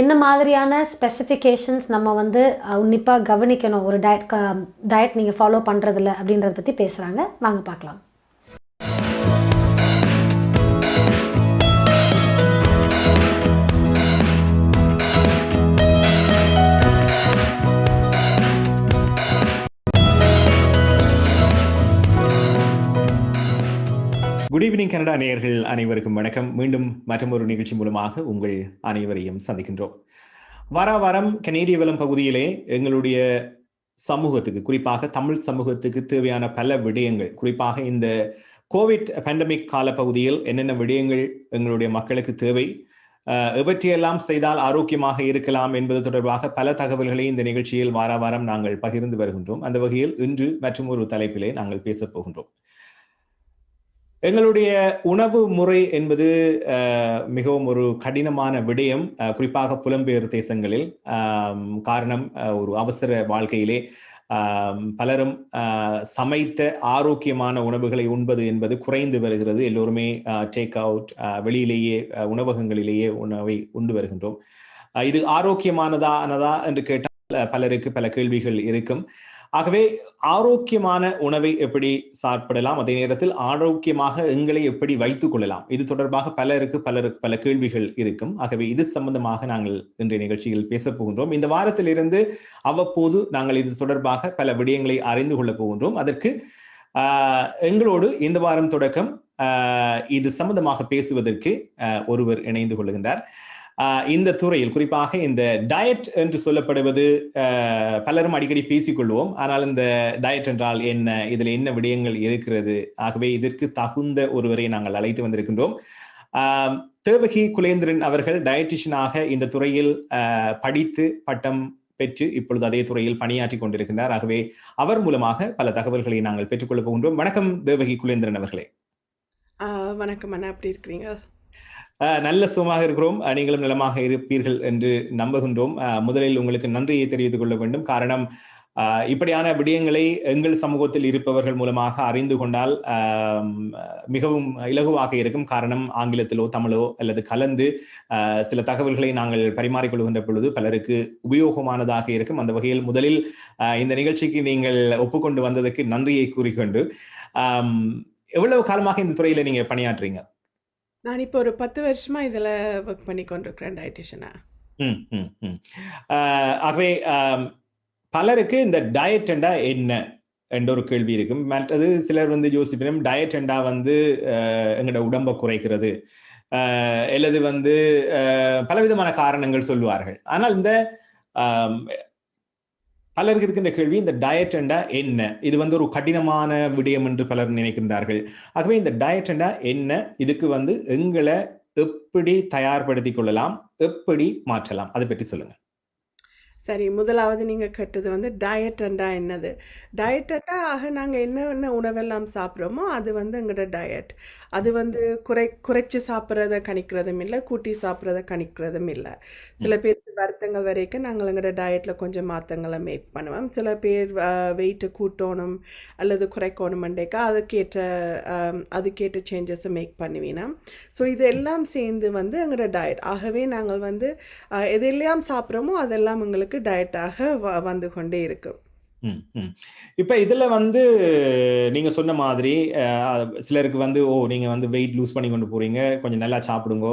என்ன மாதிரியான ஸ்பெசிஃபிகேஷன்ஸ் நம்ம வந்து உன்னிப்பாக கவனிக்கணும் ஒரு டயட் நீங்கள் ஃபாலோ பண்ணுறதில்ல அப்படின்றத பற்றி பேசுகிறாங்க. வாங்க பார்க்கலாம். குட் ஈவினிங் கனடா நேயர்கள் அனைவருக்கும் வணக்கம். மீண்டும் மற்றொரு நிகழ்ச்சி மூலமாக உங்கள் அனைவரையும் சந்திக்கின்றோம். வாரம் கனேடிய வளம் பகுதியிலே எங்களுடைய சமூகத்துக்கு, குறிப்பாக தமிழ் சமூகத்துக்கு தேவையான பல விடயங்கள், குறிப்பாக இந்த கோவிட் பேண்டமிக் கால பகுதியில் என்னென்ன விடயங்கள் எங்களுடைய மக்களுக்கு தேவை, எவற்றையெல்லாம் செய்தால் ஆரோக்கியமாக இருக்கலாம் என்பது தொடர்பாக பல தகவல்களை இந்த நிகழ்ச்சியில் வாரம் நாங்கள் பகிர்ந்து வருகின்றோம். அந்த வகையில் இன்று மற்றும் ஒரு தலைப்பிலே நாங்கள் பேச போகின்றோம். எங்களுடைய உணவு முறை என்பது மிகவும் ஒரு கடினமான விடயம், குறிப்பாக புலம்பெயர் தேசங்களில். காரணம், ஒரு அவசர வாழ்க்கையிலே பலரும் சமைத்த ஆரோக்கியமான உணவுகளை உண்பது என்பது குறைந்து வருகிறது. எல்லோருமே டேக் அவுட், வெளியிலேயே உணவகங்களிலேயே உணவை உண்டு வருகின்றோம். இது ஆரோக்கியமானதா என்று கேட்டால் பலருக்கு பல கேள்விகள் இருக்கும். ஆகவே ஆரோக்கியமான உணவை எப்படி சாப்பிடலாம், அதே நேரத்தில் ஆரோக்கியமாக எங்களை எப்படி வைத்துக் கொள்ளலாம், இது தொடர்பாக பலருக்கு பல கேள்விகள் இருக்கும். ஆகவே இது சம்பந்தமாக நாங்கள் இன்றைய நிகழ்ச்சியில் பேச போகின்றோம். இந்த வாரத்திலிருந்து அவ்வப்போது நாங்கள் இது தொடர்பாக பல விடயங்களை அறிந்து கொள்ள போகின்றோம். அதற்கு எங்களோடு இந்த வாரம் தொடக்கம் இது சம்பந்தமாக பேசுவதற்கு ஒருவர் இணைந்து கொள்கின்றார். இந்த துறையில் குறிப்பாக இந்த டயட் என்று சொல்லப்படுவது பலரும் அடிக்கடி பேசிக்கொள்வோம். ஆனால் இந்த டயட் என்றால் என்ன, இதில் என்ன விடயங்கள் இருக்கிறது, ஆகவே இதற்கு தகுந்த ஒருவரை நாங்கள் அழைத்து வந்திருக்கின்றோம். தேவகி குலேந்திரன் அவர்கள் டயட்டிஷியனாக இந்த துறையில் படித்து பட்டம் பெற்று இப்பொழுது அதே துறையில் பணியாற்றி கொண்டிருக்கின்றார். ஆகவே அவர் மூலமாக பல தகவல்களை நாங்கள் பெற்றுக்கொள்ளப் போகின்றோம். வணக்கம் தேவகி குலேந்திரன் அவர்களே. வணக்கம் அண்ணா, எப்படி இருக்கிறீங்க? நல்ல சுகமாக இருக்கிறோம். நீங்களும் நலமாக இருப்பீர்கள் என்று நம்புகின்றோம். முதலில் உங்களுக்கு நன்றியை தெரிவித்துக் கொள்ள வேண்டும். காரணம், இப்படியான விடயங்களை எங்கள் சமூகத்தில் இருப்பவர்கள் மூலமாக அறிந்து கொண்டால் மிகவும் இலகுவாக இருக்கும். காரணம், ஆங்கிலத்திலோ தமிழோ அல்லது கலந்து சில தகவல்களை நாங்கள் பரிமாறிக்கொள்கின்ற பொழுது பலருக்கு உபயோகமானதாக இருக்கும். அந்த வகையில் முதலில் இந்த நிகழ்ச்சிக்கு நீங்கள் ஒப்புக்கொண்டு வந்ததற்கு நன்றியை கூறிக்கொண்டு, எவ்வளவு காலமாக இந்த துறையில நீங்க பணியாற்றுறீங்க? நான் இப்போ ஒரு 10 வருஷமா இதுல ஒர்க் பண்ணி கொண்டிருக்கிறேன் டயட்டிஷியனா. ஆகவே பலருக்கு இந்த டயட் என்றா என்ன என்ற ஒரு கேள்வி இருக்கும். மற்றது சிலர் யோசிப்பினும் டயட் என்றா எங்களோட உடம்பை குறைக்கிறது அல்லது பலவிதமான காரணங்கள் சொல்லுவார்கள். ஆனால் இந்த பலருக்கு இருக்கின்ற கேள்வி, இந்த டயட் என்றா என்ன? இது ஒரு கடினமான விடயம் என்று பலர் நினைக்கின்றார்கள். ஆகவே இந்த டயட் என்றா என்ன, இதுக்கு எங்களை எப்படி தயார்படுத்திக் கொள்ளலாம், எப்படி மாற்றலாம், அதை பற்றி சொல்லுங்க. சரி, முதலாவது நீங்கள் கேட்டது டயட்டண்டா என்னது? டயட்டண்டா நாங்கள் என்ன உணவெல்லாம் சாப்பிட்றோமோ அது எங்களோட டயட். அது குறைச்சி சாப்பிட்றத கணிக்கிறதும் இல்லை, கூட்டி சாப்பிட்றத கணிக்கிறதும் இல்லை. சில பேருக்கு வருத்தங்கள் வரைக்கும் நாங்கள் எங்களோட டயட்டில் கொஞ்சம் மாற்றங்களை மேக் பண்ணுவோம். சில பேர் வெயிட்டை கூட்டணும் அல்லது குறைக்கணுமெண்டேக்கா அதுக்கேற்ற சேஞ்சஸை மேக் பண்ணுவீனா. ஸோ இதெல்லாம் சேர்ந்து எங்களோட டயட். ஆகவே நாங்கள் எதெல்லாம் சாப்பிட்றோமோ அதெல்லாம் எங்களுக்கு டயட்டாக வந்து கொண்டே இருக்கும். இப்ப இதுல நீங்க சொன்ன மாதிரி சிலருக்கு நீங்க வெயிட் லூஸ் பண்ணி கொண்டு போறீங்க, கொஞ்சம் நல்லா சாப்பிடுங்க,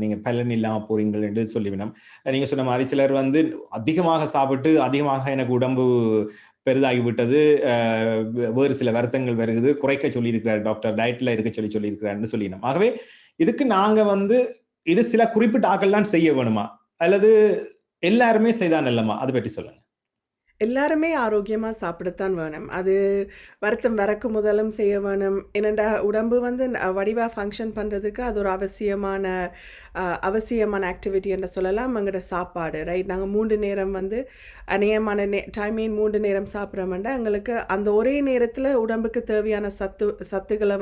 நீங்க பலன் இல்லாம போறீங்கள் என்று சொல்லிவிடும். நீங்க சொன்ன மாதிரி சிலர் அதிகமாக சாப்பிட்டு அதிகமாக எனக்கு உடம்பு பெரிதாகிவிட்டது, வேறு சில வருத்தங்கள் வருகிறது, குறைக்க சொல்லியிருக்கிறார் டாக்டர், டயட்ல இருக்க சொல்லியிருக்கிறார்னு சொல்லிடணும். ஆகவே இதுக்கு நாங்க இது சில குறிப்பிட்ட ஆக்கள்லாம் செய்ய வேணுமா அல்லது எல்லாருமே செய்தா நல்லமா, அதை பற்றி சொல்லுங்க. எல்லாருமே ஆரோக்கியமாக சாப்பிடத்தான் வேணும். அது வருத்தம் வரக்கு முதலும் செய்ய வேணும். என்னென்னா உடம்பு வடிவாக ஃபங்க்ஷன் பண்ணுறதுக்கு அது ஒரு அவசியமான ஆக்டிவிட்டி என்று சொல்லலாம். எங்களோட சாப்பாடு ரைட். நாங்கள் 3 நேரம் அநேகமான டைமே 3 நேரம் சாப்பிட்றோம்னா எங்களுக்கு அந்த ஒரே நேரத்தில் உடம்புக்கு தேவையான சத்துக்களை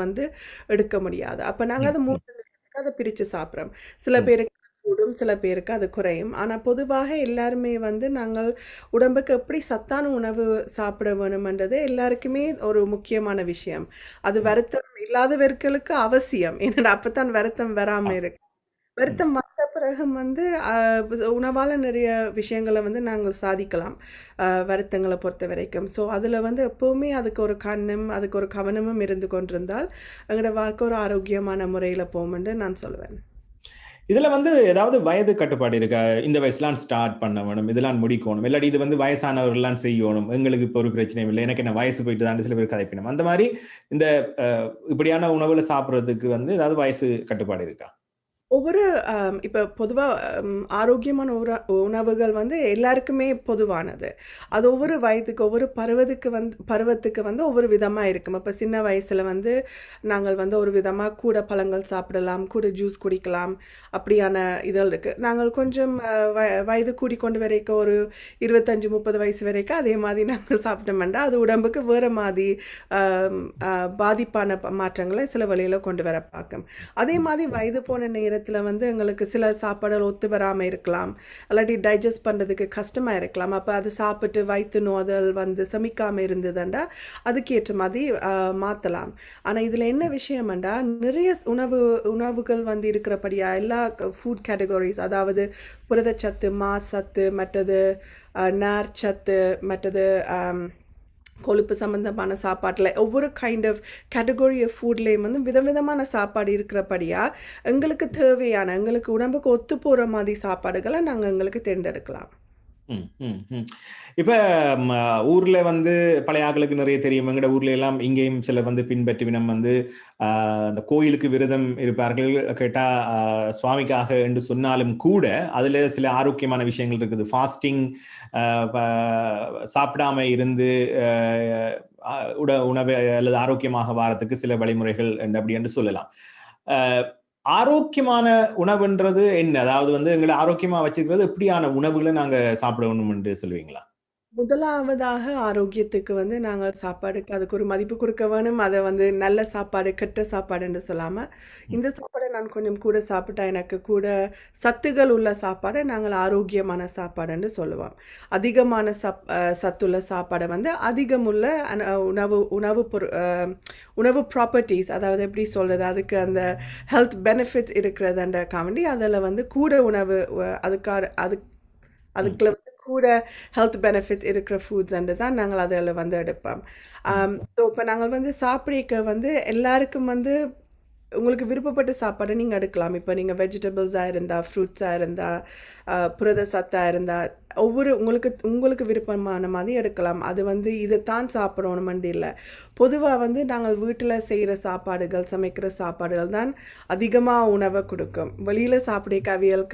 எடுக்க முடியாது. அப்போ நாங்கள் அதை 3 நேரத்துக்கு அதை பிரித்து சாப்பிட்றோம். சில பேருக்கு கூடும், சில பேருக்கு அது குறையும். ஆனால் பொதுவாக எல்லாருமே நாங்கள் உடம்புக்கு எப்படி சத்தான உணவு சாப்பிட வேணுமென்றது எல்லாருக்குமே ஒரு முக்கியமான விஷயம். அது வருத்தம் இல்லாதவர்களுக்கு அவசியம். ஏன்னா அப்போத்தான் வருத்தம் வராமல் இருக்கு. வருத்தம் வந்த பிறகு உணவால் நிறைய விஷயங்களை நாங்கள் சாதிக்கலாம் வருத்தங்களை பொறுத்த வரைக்கும். ஸோ அதில் எப்போவுமே அதுக்கு ஒரு கண்ணும் அதுக்கு ஒரு கவனமும் இருந்து கொண்டிருந்தால் எங்களோட வாழ்க்கை ஒரு ஆரோக்கியமான முறையில் போகும்னு நான் சொல்லுவேன். இதுல ஏதாவது வயது கட்டுப்பாடு இருக்கா? இந்த வயசுலாம் ஸ்டார்ட் பண்ண வேணும், இதெல்லாம் முடிக்கணும், இல்லாட்டி இது வயசானவர்கள்லாம் செய்யணும், எங்களுக்கு இப்போ ஒரு பிரச்சனையும் இல்லை, எனக்கு என்ன வயசு போயிட்டு தான் சில பேர் கதைப்பினம், அந்த மாதிரி இந்த இப்படியான உணவுல சாப்பிட்றதுக்கு ஏதாவது வயசு கட்டுப்பாடு இருக்கா? ஒவ்வொரு இப்போ பொதுவாக ஆரோக்கியமான உணவுகள் எல்லாருக்குமே பொதுவானது. அது ஒவ்வொரு வயதுக்கு ஒவ்வொரு பருவத்துக்கு ஒவ்வொரு விதமாக இருக்கும். இப்போ சின்ன வயசில் நாங்கள் ஒரு விதமாக கூட பழங்கள் சாப்பிடலாம், கூட ஜூஸ் குடிக்கலாம், அப்படியான இதழ் இருக்குது. நாங்கள் கொஞ்சம் வயது கூடிக்கொண்டு வரைக்கும் ஒரு 25-30 வயசு வரைக்கும் அதே மாதிரி நாங்கள் சாப்பிட்டோம்னா அது உடம்புக்கு வேறு மாதிரி பாதிப்பான மாற்றங்களை சில வழியில் கொண்டு வர பார்க்கும். அதே மாதிரி வயது போன நேரத்தில் எங்களுக்கு சில சாப்பாடுகள் ஒத்து வராமல் இருக்கலாம், இல்லாட்டி டைஜஸ்ட் பண்ணுறதுக்கு கஷ்டமாக இருக்கலாம். அப்போ அது சாப்பிட்டு வயிற்று நோதல் செமிக்காமல் இருந்ததுண்டா அதுக்கேற்ற மாதிரி மாற்றலாம். ஆனால் இதில் என்ன விஷயம்ண்டா, நிறைய உணவுகள் இருக்கிறபடியா எல்லா ஃபுட் கேட்டகரிஸ், அதாவது புரதச்சத்து, மாசத்து, மற்றது நார்ச்சத்து, மற்றது கொழுப்பு சம்மந்தமான சாப்பாட்டில் ஒவ்வொரு கைண்ட் ஆஃப் கேட்டகரி ஆஃப் ஃபுட்லேயும் விதவிதமான சாப்பாடு இருக்கிறபடியா எங்களுக்கு தேவையான எங்களுக்கு உடம்புக்கு ஒத்து போகிற மாதிரி சாப்பாடுகளை நாங்கள் எங்களுக்கு தேர்ந்தெடுக்கலாம். இப்போ ஊரில் வந்து பழைய ஆக்களுக்கு நிறைய தெரியும். எங்கட ஊர்ல எல்லாம் இங்கேயும் சில வந்து பின்பற்றிவினம் வந்து அந்த கோயிலுக்கு விரதம் இருப்பார்கள். கேட்டால் சுவாமிக்காக என்று சொன்னாலும் கூட அதில் சில ஆரோக்கியமான விஷயங்கள் இருக்குது. ஃபாஸ்டிங், சாப்பிடாம இருந்து உணவை அல்லது ஆரோக்கியமாக வாரத்துக்கு சில வழிமுறைகள் அப்படி என்று சொல்லலாம். ஆரோக்கியமான உணவுன்றது என்ன? அதாவது வந்து எங்களை ஆரோக்கியமா வச்சுக்கிறது எப்படியான உணவுகளை நாங்க சாப்பிடணும் என்று சொல்லுவீங்களா? முதலாவதாக ஆரோக்கியத்துக்கு வந்து நாங்கள் சாப்பாடுக்கு அதுக்கு ஒரு மதிப்பு கொடுக்க வேணும். அதை வந்து நல்ல சாப்பாடு, கெட்ட சாப்பாடுன்னு சொல்லாமல், இந்த சாப்பாடை நான் கொஞ்சம் கூட சாப்பிட்டா எனக்கு கூட சத்துகள் உள்ள சாப்பாடை நாங்கள் ஆரோக்கியமான சாப்பாடுன்னு சொல்லுவோம். அதிகமான சத்துள்ள சாப்பாடை வந்து அதிகமுள்ள உணவு ப்ராப்பர்ட்டிஸ், அதாவது எப்படி சொல்கிறது, அதுக்கு அந்த ஹெல்த் பெனிஃபிட்ஸ் இருக்கிறதுன்ற வேண்டி அதில் வந்து கூட உணவு அதுக்குள்ள வந்து கூட ஹெல்த் பெனிஃபிட்ஸ் இருக்கிற ஃபுட்ஸ் தான் நாங்கள் அதில் வந்து எடுப்போம். ஸோ இப்போ நாங்கள் வந்து சாப்பிட்றதுக்கு வந்து எல்லாருக்கும் வந்து உங்களுக்கு விருப்பப்பட்ட சாப்பாடை நீங்கள் எடுக்கலாம். இப்போ நீங்கள் வெஜிடபிள்ஸாக இருந்தால், ஃப்ரூட்ஸாக இருந்தால், புரத சத்தாக இருந்தால், உங்களுக்கு விருப்பமான மாதிரி எடுக்கலாம். அது வந்து இதைத்தான் சாப்பிடணுமெண்டு இல்லை. பொதுவாக வந்து நாங்கள் வீட்டில் செய்கிற சாப்பாடுகள், சமைக்கிற சாப்பாடுகள் தான் அதிகமாக உணவை கொடுக்கும். வெளியில் சாப்பிட அவியல்,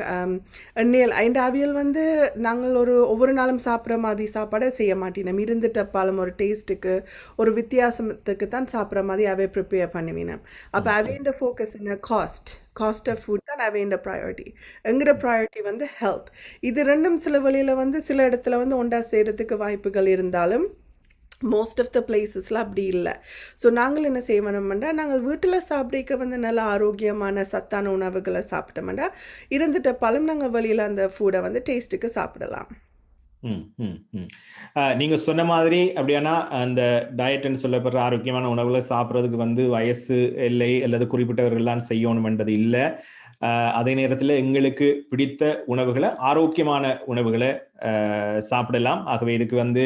எண்ணெயல் அவியல் வந்து நாங்கள் ஒவ்வொரு நாளும் சாப்பிட்ற மாதிரி சாப்பாடை செய்ய மாட்டேனோம். இருந்துட்டப்பாலும் ஒரு டேஸ்ட்டுக்கு, ஒரு வித்தியாசத்துக்கு தான் சாப்பிட்ற மாதிரி அவை ப்ரிப்பேர் பண்ணுவினோம். அப்போ அவையின் ஃபோக்கஸ் என்ன? காஸ்ட் ஆஃப் ஃபுட் தான் அவையின் ப்ரையாரிட்டி. எங்களோட ப்ரையாரிட்டி வந்து ஹெல்த். இது ரெண்டும் சில வழியில் வந்து சில இடத்துல வந்து ஒன்றா செய்கிறதுக்கு வாய்ப்புகள் இருந்தாலும் மோஸ்ட் ஆஃப் த பிளேசஸில் அப்படி இல்லை. ஸோ நாங்கள் என்ன செய்வோம்னா, நாங்கள் வீட்டில் சாப்பிட வந்து நல்ல ஆரோக்கியமான சத்தான உணவுகளை சாப்பிட்டோம்னா இருந்துட்டப்பாலும் நாங்கள் வெளியில் அந்த ஃபுட்டை வந்து டேஸ்ட்டுக்கு சாப்பிடலாம். நீங்க சொன்ன மாதிரி அப்படியானா அந்த டயட்னு சொல்லப்படுற ஆரோக்கியமான உணவுகளை சாப்பிட்றதுக்கு வந்து வயசு எல்லை அல்லது குறிப்பிட்டவர்கள் தான் செய்யணும்ன்றது இல்லை. அதே நேரத்தில் எங்களுக்கு பிடித்த உணவுகளை, ஆரோக்கியமான உணவுகளை சாப்பிடலாம். ஆகவே இதுக்கு வந்து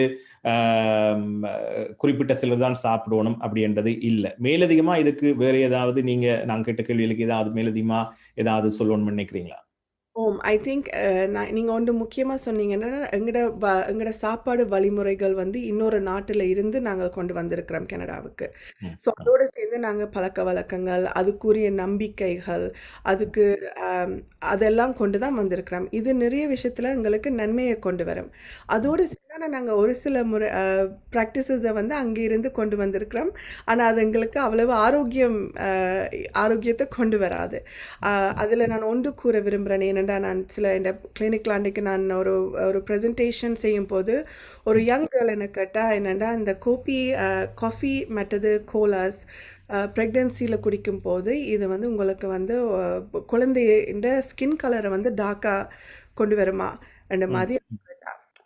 குறிப்பிட்ட சிலர் தான் சாப்பிடணும் அப்படின்றது இல்லை. மேலதிகமா இதுக்கு வேற ஏதாவது நான் கேட்ட கேள்விகளுக்கு ஏதாவது மேலதிகமா ஏதாவது சொல்லணும்னு நினைக்கிறீங்களா? ஐ திங்க் நீங்கள் ஒன்று முக்கியமாக சொன்னீங்கன்னா, எங்களோட சாப்பாடு வழிமுறைகள் வந்து இன்னொரு நாட்டில் இருந்து நாங்கள் கொண்டு வந்திருக்கிறோம் கனடாவுக்கு. ஸோ அதோடு சேர்ந்து நாங்கள் பழக்க வழக்கங்கள், அதுக்குரிய நம்பிக்கைகள், அதுக்கு அதெல்லாம் கொண்டு தான் வந்திருக்கிறோம். இது நிறைய விஷயத்தில் எங்களுக்கு நன்மையை கொண்டு வரும். அதோடு சேர்ந்து நாங்கள் ஒரு சில ப்ராக்டிசஸை வந்து அங்கே இருந்து கொண்டு வந்திருக்கிறோம். ஆனால் அது எங்களுக்கு அவ்வளவு ஆரோக்கியத்தை கொண்டு வராது. அதில் நான் ஒன்று கூற விரும்புகிறேன். ஏனென்றா நான் இந்த கிளினிக்கில் அன்றைக்கு நான் ஒரு ப்ரெசன்டேஷன் செய்யும் போது ஒரு யங் கேர்ள் என்ன கேட்டால், என்னென்னா இந்த காஃபி மற்றது கோலாஸ் ப்ரெக்னென்சியில் குடிக்கும் போது இது வந்து உங்களுக்கு வந்து குழந்தையோட ஸ்கின் கலரை வந்து டார்க்காக கொண்டு வருமா அந்த மாதிரி.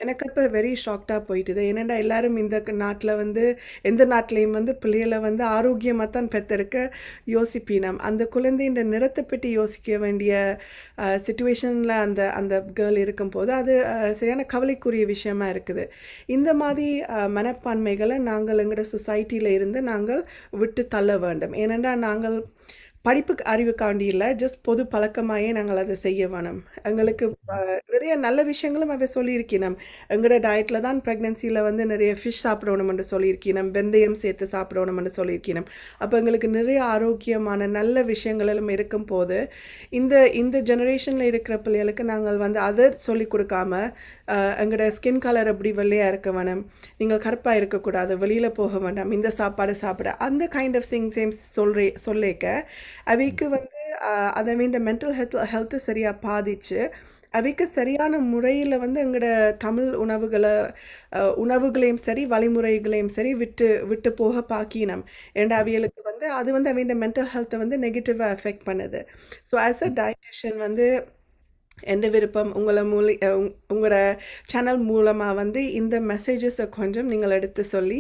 எனக்கு அப்போ வெரி ஷாக்டாக போயிட்டுது. ஏன்னா எல்லாரும் இந்த நாட்டில் வந்து எந்த நாட்டிலையும் வந்து பிள்ளைகளை வந்து ஆரோக்கியமாக தான் பெற்றெடுக்க யோசிப்பினம். அந்த குழந்தைன்ற நிறத்தை பற்றி யோசிக்க வேண்டிய சிச்சுவேஷனில் அந்த கேர்ள் இருக்கும்போது அது சரியான கவலைக்குரிய விஷயமா இருக்குது. இந்த மாதிரி மனப்பான்மைகளை நாங்கள் எங்களோட சொசைட்டியில் இருந்து நாங்கள் விட்டு தள்ள வேண்டும். ஏனென்றா நாங்கள் படிப்புக்கு அறிவுக்காண்டி இல்லை, ஜஸ்ட் பொது பழக்கமாகவே நாங்கள் அதை செய்ய வேணும். எங்களுக்கு நிறைய நல்ல விஷயங்களும் அதை சொல்லியிருக்கணும். எங்களோட டயட்டில் தான் ப்ரெக்னென்சியில் வந்து நிறைய ஃபிஷ் சாப்பிடணுமென்று சொல்லியிருக்கணும், வெந்தயம் சேர்த்து சாப்பிடணுமென்று சொல்லியிருக்கணும். அப்போ எங்களுக்கு நிறைய ஆரோக்கியமான நல்ல விஷயங்களும் இருக்கும் போது இந்த ஜெனரேஷனில் இருக்கிற பிள்ளைகளுக்கு நாங்கள் வந்து அதை சொல்லிக் கொடுக்காம எங்களோட ஸ்கின் கலர் அப்படி வெள்ளையாக இருக்க வேணும், நீங்கள் கருப்பாக இருக்கக்கூடாது, வெளியில் போக வேண்டாம், இந்த சாப்பாடு சாப்பிட, அந்த கைண்ட் ஆஃப் திங்ஸ் சொல்லிக்க அவைக்கு வந்து அதை வேண்ட மென்டல் ஹெல்த்து சரியாக பாதிச்சு அவைக்கு சரியான முறையில் வந்து எங்களோட தமிழ் உணவுகளையும் சரி வழிமுறைகளையும் சரி விட்டு போக பாக்கினோம். ஏன்னா அவைகளுக்கு வந்து அது வந்து அவையோட மென்டல் ஹெல்த்தை வந்து நெகட்டிவாக எஃபெக்ட் பண்ணுது. ஸோ ஆஸ் அ டயட்டிஷியன் வந்து எந்த விருப்பம் உங்களோட சேனல் மூலமாக வந்து இந்த மெசேஜஸை கொஞ்சம் நீங்கள் எடுத்து சொல்லி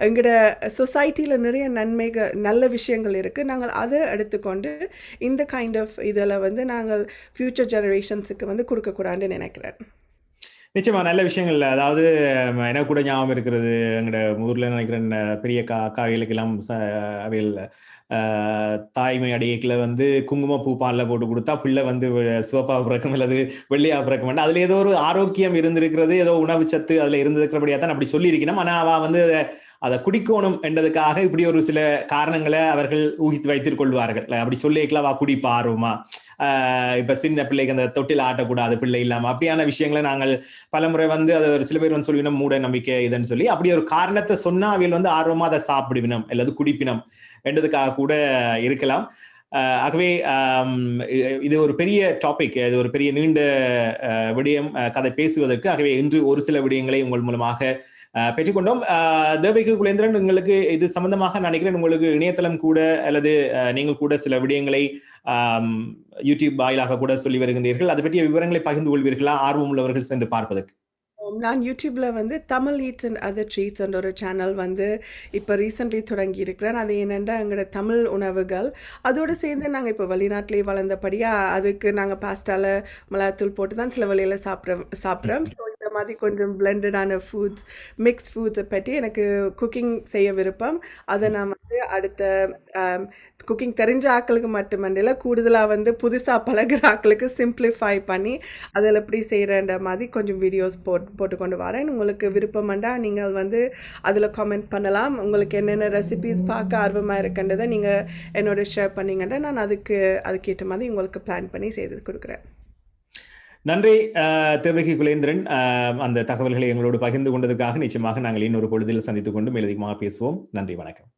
எங்களோட சொசைட்டியில் நிறைய நல்ல விஷயங்கள் இருக்குது, நாங்கள் அதை எடுத்துக்கொண்டு இந்த கைண்ட் ஆஃப் இதில் வந்து நாங்கள் ஃப்யூச்சர் ஜெனரேஷன்ஸுக்கு வந்து கொடுக்கக்கூடாதுன்னு நினைக்கிறேன். நிச்சயமா நல்ல விஷயங்கள். அதாவது எனக்கு கூட ஞாபகம் இருக்கிறது, எங்களோட ஊர்ல நினைக்கிறேன் பெரிய அக்காவிகளுக்கு எல்லாம் அவையில் தாய்மை அடையக்கில் வந்து குங்குமப்பூ பாலில் போட்டு கொடுத்தா பிள்ளை வந்து சிவப்பா பிறக்கும் அல்லது வெள்ளையா பிறக்கும். அதுல ஏதோ ஒரு ஆரோக்கியம் இருந்திருக்கிறது, ஏதோ உணவு சத்து அதுல இருந்திருக்கிறபடியா தான் அப்படி சொல்லியிருக்கணும். ஆனா அவ வந்து அதை குடிக்கணும் என்றதுக்காக இப்படி ஒரு சில காரணங்களை அவர்கள் ஊகித்து வைத்துக் கொள்வார்கள். அப்படி சொல்லிக்கலாம் வா குடிப்பா ஆர்வமா, இப்ப சின்ன பிள்ளைக்கு அந்த தொட்டில் ஆட்டக்கூடாது பிள்ளை இல்லாம, அப்படியான விஷயங்களை நாங்கள் பலமுறை வந்து அது ஒரு சில பேர் வந்து சொல்லிவினோம் மூட நம்பிக்கை இதுன்னு சொல்லி, அப்படி ஒரு காரணத்தை சொன்னா அவையில் வந்து ஆர்வமா அதை சாப்பிடுவினம் அல்லது குடிப்பினம் என்றதுக்காக கூட இருக்கலாம். ஆகவே இது ஒரு பெரிய டாபிக், இது ஒரு பெரிய நீண்ட விடயம் கதை பேசுவதற்கு. ஆகவே இன்று ஒரு சில விடயங்களை உங்கள் மூலமாக பெற்றுக்கொண்டோம். தேவகி குலேந்திரன், உங்களுக்கு இது சம்பந்தமாக நினைக்கிறேன் உங்களுக்கு இணையதளம் கூட அல்லது நீங்கள் கூட சில விடயங்களை யூடியூப் வாயிலாக கூட சொல்லி வருகின்றீர்கள். அதை பற்றிய விவரங்களை பகிர்ந்து கொள்வீர்களா ஆர்வம் உள்ளவர்கள் சென்று பார்ப்பதற்கு? நான் யூடியூப்ல வந்து Tamil eats and other treats என்ற ஒரு சேனல் வந்து இப்போ ரீசெண்ட்லி தொடங்கி இருக்கிறேன். அது என்னென்னா எங்களோட தமிழ் உணவுகள், அதோடு சேர்ந்து நாங்கள் இப்போ வெளிநாட்டிலே வளர்ந்தபடியாக அதுக்கு நாங்கள் பாஸ்டாவில் மிளகாத்தூள் போட்டு தான் சில வழியில் சாப்பிட்றோம். ஸோ இந்த மாதிரி கொஞ்சம் பிளெண்டடான ஃபுட்ஸ், மிக்ஸ் ஃபுட்ஸை பற்றி எனக்கு குக்கிங் செய்ய விருப்பம். அதை நான் வந்து அடுத்த குக்கிங் தெரிஞ்ச ஆக்களுக்கு மட்டுமண்டில் கூடுதலாக வந்து புதுசாக பழகிற ஆக்களுக்கு சிம்பிளிஃபை பண்ணி அதில் எப்படி செய்கிறன்ற மாதிரி கொஞ்சம் வீடியோஸ் போட்டுக்கொண்டு வரேன். உங்களுக்கு விருப்பம்ண்டா நீங்கள் வந்து அதில் கமெண்ட் பண்ணலாம். உங்களுக்கு என்னென்ன ரெசிபீஸ் பார்க்க ஆர்வமாக இருக்குன்றதை நீங்கள் என்னோட ஷேர் பண்ணிங்கன்னா நான் அதுக்கேற்ற மாதிரி உங்களுக்கு பிளான் பண்ணி செய்து கொடுக்குறேன். நன்றி தேவகி குலேந்திரன், அந்த தகவல்களை எங்களோடு பகிர்ந்து கொண்டதுக்காக. நிச்சயமாக நாங்கள் இன்னொரு பொழுதில் சந்தித்துக் கொண்டு மேலதிகமாக பேசுவோம். நன்றி, வணக்கம்.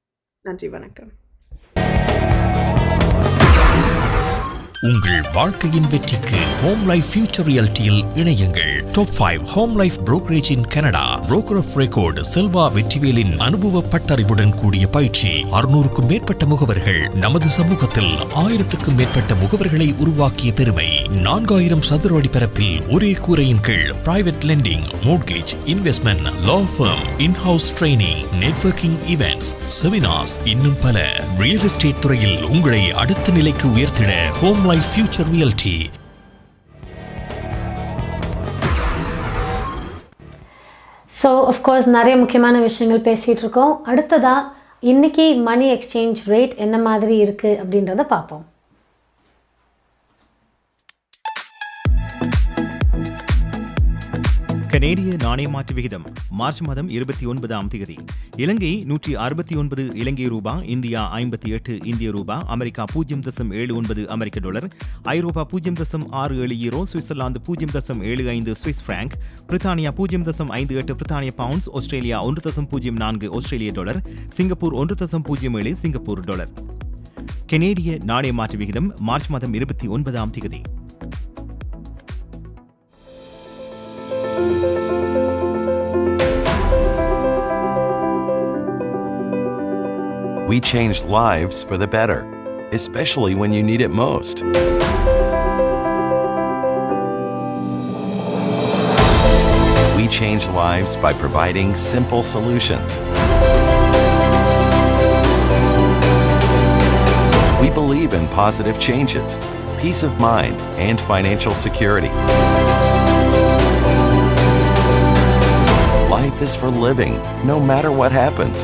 நன்றி, வணக்கம். உங்கள் வாழ்க்கையின் வெற்றிக்கு ஹோம் லைஃப் ஃபியூச்சர் ரியாலிட்டியில் இணையுங்கள். Top 5 Home Life brokerage in Canada. Broker of record Selva வெற்றிவேலின் அனுபவ பட்டறிவுடன் கூடிய பயிற்சி. 600க்கும் மேற்பட்ட முகவர்கள் நமது சமூகத்தில் 1000க்கும் மேற்பட்ட முகவர்களை உருவாக்கிய பெருமை. 4000 சதுர அடி பரப்பில் ஒரே கூரையின் கீழ் private lending, mortgage, investment, law firm, in house training, networking events, seminars, இன்னும் பல. ரியல் எஸ்டேட் துறையில் உங்களை அடுத்த நிலைக்கு உயர்த்திட Home Life Future Reality. So of course நிறைய முக்கியமான விஷயங்கள் பேசிகிட்டு இருக்கோம். அடுத்ததாக இன்றைக்கி மணி எக்ஸ்சேஞ்ச் ரேட் என்ன மாதிரி இருக்குது அப்படின்றத பார்ப்போம். கனேடிய நாணய மாற்று விகிதம் மார்ச் மாதம் 29ஆம் தேதி. இலங்கை 169 இலங்கை ரூபா, இந்தியா 58 இந்திய ரூபா, அமெரிக்கா 0.79 அமெரிக்க டாலர், ஐரோப்பா 0.67 யூரோ, சுவிட்சர்லாந்து 0.75 சுவிஸ் பிராங்க், பிரித்தானியா 0.58 பிரித்தானிய பவுண்ட்ஸ், ஆஸ்திரேலியா 1.04 ஆஸ்திரேலிய டாலர், சிங்கப்பூர் 1.07 சிங்கப்பூர் டாலர். கனேடிய நாணய மாற்று விகிதம் மார்ச் மாதம் 29ஆம் தேதி. We changed lives for the better, especially when you need it most. We change lives by providing simple solutions. We believe in positive changes, peace of mind, and financial security. Life is for living, no matter what happens.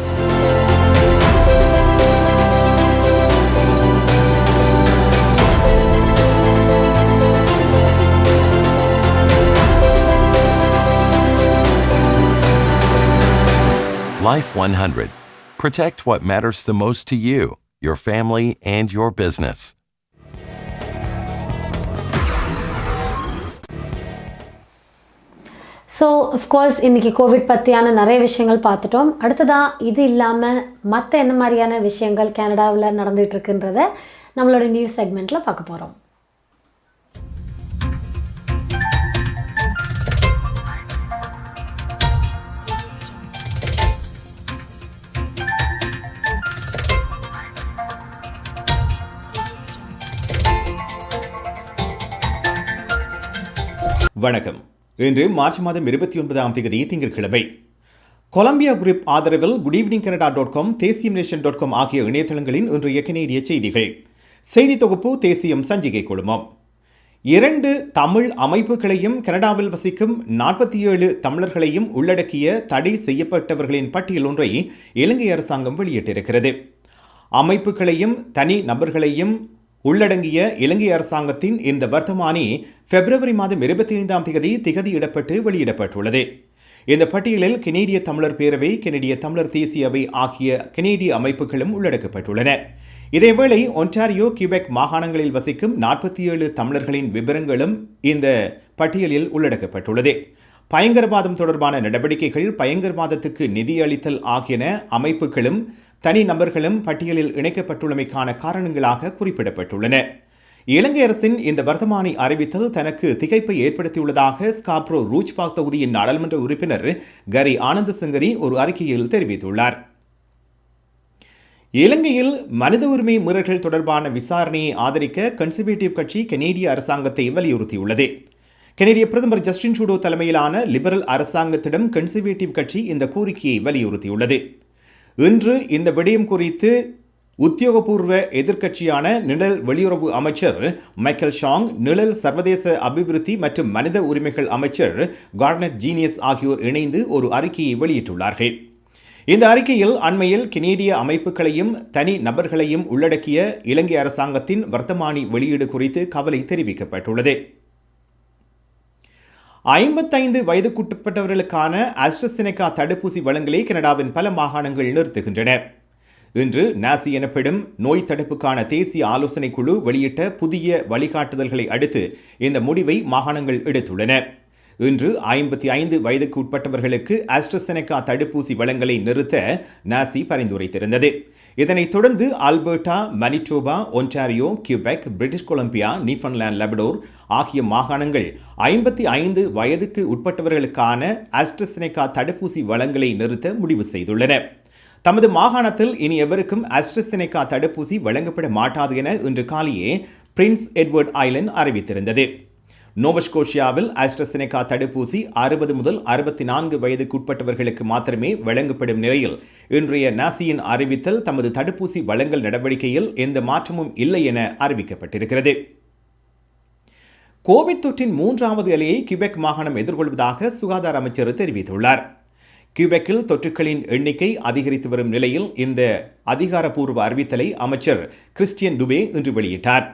Life 100. Protect what matters the most to you, your family, and your business. So of course இன்றைக்கி Covid பற்றியான நிறைய விஷயங்கள் பார்த்துட்டோம். அடுத்ததாக இது இல்லாமல் மற்ற என்ன மாதிரியான விஷயங்கள் கனடாவில் நடந்துகிட்ருக்குன்றத நம்மளோட நியூஸ் செக்மெண்ட்டில் பார்க்க போகிறோம். வணக்கம். இன்று மார்ச் மாதம் 29ஆம் தேதி திங்கட்கிழமை. கொலம்பியா குரூப் ஆதரவில் goodevningcanada.com, தேசியம்நேஷன்.com ஆகிய இணையதளங்களின் இன்றைய கனேடிய செய்திகள். செய்தி தொகுப்பு தேசியம் சஞ்சிகை குழுமம். 2 தமிழ் அமைப்புகளையும் கனடாவில் வசிக்கும் 47 தமிழர்களையும் உள்ளடக்கிய தடை செய்யப்பட்டவர்களின் பட்டியல் ஒன்றை இலங்கை அரசாங்கம் வெளியிட்டிருக்கிறது. அமைப்புகளையும் தனி நபர்களையும் உள்ளடங்கிய இலங்கை அரசாங்கத்தின் இந்த வர்த்தமானி பிப்ரவரி மாதம் 25ஆம் தேதி திகதியிடப்பட்டு வெளியிடப்பட்டுள்ளது. இந்த பட்டியலில் கனேடிய தமிழர் பேரவை, கனேடிய தமிழர் தேசிய அவை ஆகிய கனேடிய அமைப்புகளும் உள்ளடக்கப்பட்டுள்ளன. இதேவேளை ஒன்டாரியோ, கியூபெக் மாகாணங்களில் வசிக்கும் 47 தமிழர்களின் விவரங்களும் இந்த பட்டியலில் உள்ளடக்கப்பட்டுள்ளது. பயங்கரவாதம் தொடர்பான நடவடிக்கைகள், பயங்கரவாதத்துக்கு நிதியளித்தல் ஆகியன அமைப்புகளும் தனி நபர்களும் பட்டியலில் இணைக்கப்பட்டுள்ளமைக்கான காரணங்களாக குறிப்பிடப்பட்டுள்ளன. இலங்கை அரசின் இந்த வர்த்தமானி அறிவித்தல் தனக்கு திகைப்பை ஏற்படுத்தியுள்ளதாக ஸ்காப்ரோ ரூச்பாக் தொகுதியின் நாடாளுமன்ற உறுப்பினர் கரி ஆனந்தசங்கரி ஒரு அறிக்கையில் தெரிவித்துள்ளார். இலங்கையில் மனித உரிமை மீறல்கள் தொடர்பான விசாரணையை ஆதரிக்க கன்சர்வேட்டிவ் கட்சி கனேடிய அரசாங்கத்தை வலியுறுத்தியுள்ளது. கனேடிய பிரதமர் ஜஸ்டின் ட்ரூடோ தலைமையிலான லிபரல் அரசாங்கத்திடம் கன்சர்வேட்டிவ் கட்சி இந்த கோரிக்கையை வலியுறுத்தியுள்ளது. இன்று இந்த விடயம் குறித்து உத்தியோகபூர்வ எதிர்க்கட்சியான நிழல் வெளியுறவு அமைச்சர் மைக்கேல் ஷாங், நிழல் சர்வதேச அபிவிருத்தி மற்றும் மனித உரிமைகள் அமைச்சர் கார்னட் ஜீனியஸ் ஆகியோர் இணைந்து ஒரு அறிக்கையை வெளியிட்டுள்ளார்கள். இந்த அறிக்கையில் அண்மையில் கனேடிய அமைப்புகளையும் தனி நபர்களையும் உள்ளடக்கிய இலங்கை அரசாங்கத்தின் வர்த்தமானி வெளியீடு குறித்து கவலை தெரிவிக்கப்பட்டுள்ளது. 55 வயதுக்குட்பட்டவர்களுக்கான ஆஸ்ட்ராசெனெகா தடுப்பூசி வழங்கலை கனடாவின் பல மாகாணங்கள் நிறுத்துகின்றன. இன்று நாசி எனப்படும் நோய் தடுப்புக்கான தேசிய ஆலோசனை குழு வெளியிட்ட புதிய வழிகாட்டுதல்களை அடுத்து இந்த முடிவை மாகாணங்கள் எடுத்துள்ளன. இன்று 55 வயதுக்கு உட்பட்டவர்களுக்கு ஆஸ்ட்ராசெனெகா தடுப்பூசி வழங்கலை நிறுத்த நாசி பரிந்துரைத்திருந்தது. இதனைத் தொடர்ந்து Alberta, Manitoba, Ontario, Quebec, British Columbia, Newfoundland, Labrador ஆகிய மாகாணங்கள் 55 வயதுக்கு உட்பட்டவர்களுக்கான ஆஸ்ட்ராசெனெகா தடுப்பூசி வழங்கலை நிறுத்த முடிவு செய்துள்ளன. தமது மாகாணத்தில் இனி எவருக்கும் ஆஸ்ட்ராசெனெகா தடுப்பூசி வழங்கப்பட மாட்டாது என இன்று காலையே பிரின்ஸ் எட்வர்ட் ஐலண்ட் அறிவித்திருந்தது. நோவஸ்கோஷியாவில் ஆஸ்ட்ராசெனெகா தடுப்பூசி 60 முதல் 64 வயதுக்குட்பட்டவர்களுக்கு மாத்திரமே வழங்கப்படும் நிலையில் இன்றைய நாசியின் அறிவித்தல் தமது தடுப்பூசி வழங்கல் நடவடிக்கையில் எந்த மாற்றமும் இல்லை என அறிவிக்கப்பட்டிருக்கிறது. கோவிட் தொற்றின் 3வது அலையை கியூபெக் மாகாணம் எதிர்கொள்வதாக சுகாதார அமைச்சர் தெரிவித்துள்ளார். கியூபெக்கில் தொற்றுகளின் எண்ணிக்கை அதிகரித்து வரும் நிலையில் இந்த அதிகாரப்பூர்வ அறிவித்தலை அமைச்சர் கிறிஸ்டியன் டுபே இன்று வெளியிட்டார்.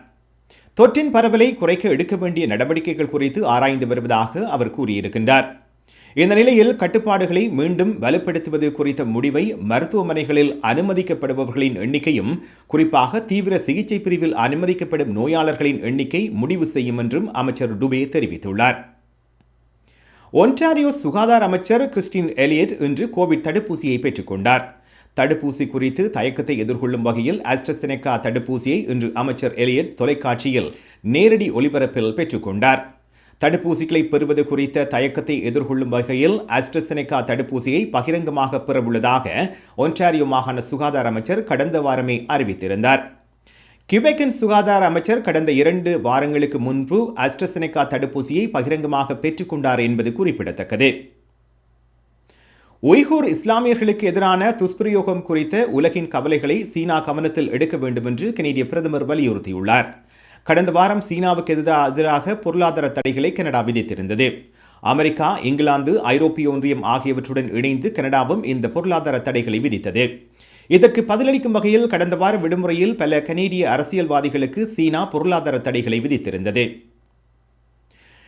தொற்றின் பரவலை குறைக்க எடுக்க வேண்டிய நடவடிக்கைகள் குறித்து ஆராய்ந்து வருவதாக அவர் கூறியிருக்கின்றார். இந்த நிலையில் கட்டுப்பாடுகளை மீண்டும் வலுப்படுத்துவது குறித்த முடிவை மருத்துவமனைகளில் அனுமதிக்கப்படுபவர்களின் எண்ணிக்கையும், குறிப்பாக தீவிர சிகிச்சை பிரிவில் அனுமதிக்கப்படும் நோயாளர்களின் எண்ணிக்கை முடிவு செய்யும் என்றும் அமைச்சர் டுபே தெரிவித்துள்ளார். ஒன்டாரியோ சுகாதார அமைச்சர் கிறிஸ்டின் எலியட் இன்று கோவிட் தடுப்பூசியை பெற்றுக்கொண்டார். தடுப்பூசி குறித்து தயக்கத்தை எதிர்கொள்ளும் வகையில் ஆஸ்ட்ராசெனெகா தடுப்பூசியை இன்று அமைச்சர் எலியட் தொலைக்காட்சியில் நேரடி ஒளிபரப்பில் பெற்றுக்கொண்டார். தடுப்பூசிகளை பெறுவது குறித்த தயக்கத்தை எதிர்கொள்ளும் வகையில் ஆஸ்ட்ராசெனெகா தடுப்பூசியை பகிரங்கமாக பெறவுள்ளதாக ஒன்டாரியோ மாகாண சுகாதார அமைச்சர் கடந்த வாரமே அறிவித்திருந்தார். கியூபெக்கின் சுகாதார அமைச்சர் கடந்த 2 வாரங்களுக்கு முன்பு ஆஸ்ட்ராசெனெகா தடுப்பூசியை பகிரங்கமாக பெற்றுக்கொண்டார் என்பது குறிப்பிடத்தக்கது. உய்கூர் இஸ்லாமியர்களுக்கு எதிரான துஷ்பிரயோகம் குறித்த உலகின் கவலைகளை சீனா கவனத்தில் எடுக்க வேண்டும் என்று கனேடிய பிரதமர் வலியுறுத்தியுள்ளார். கடந்த வாரம் சீனாவுக்கு எதிராக பொருளாதார தடைகளை கனடா விதித்திருந்தது. அமெரிக்கா, இங்கிலாந்து, ஐரோப்பிய ஒன்றியம் ஆகியவற்றுடன் இணைந்து கனடாவும் இந்த பொருளாதார தடைகளை விதித்தது. இதற்கு பதிலளிக்கும் வகையில் கடந்த வார விடுமுறையில் பல கனேடிய அரசியல்வாதிகளுக்கு சீனா பொருளாதார தடைகளை விதித்திருந்தது.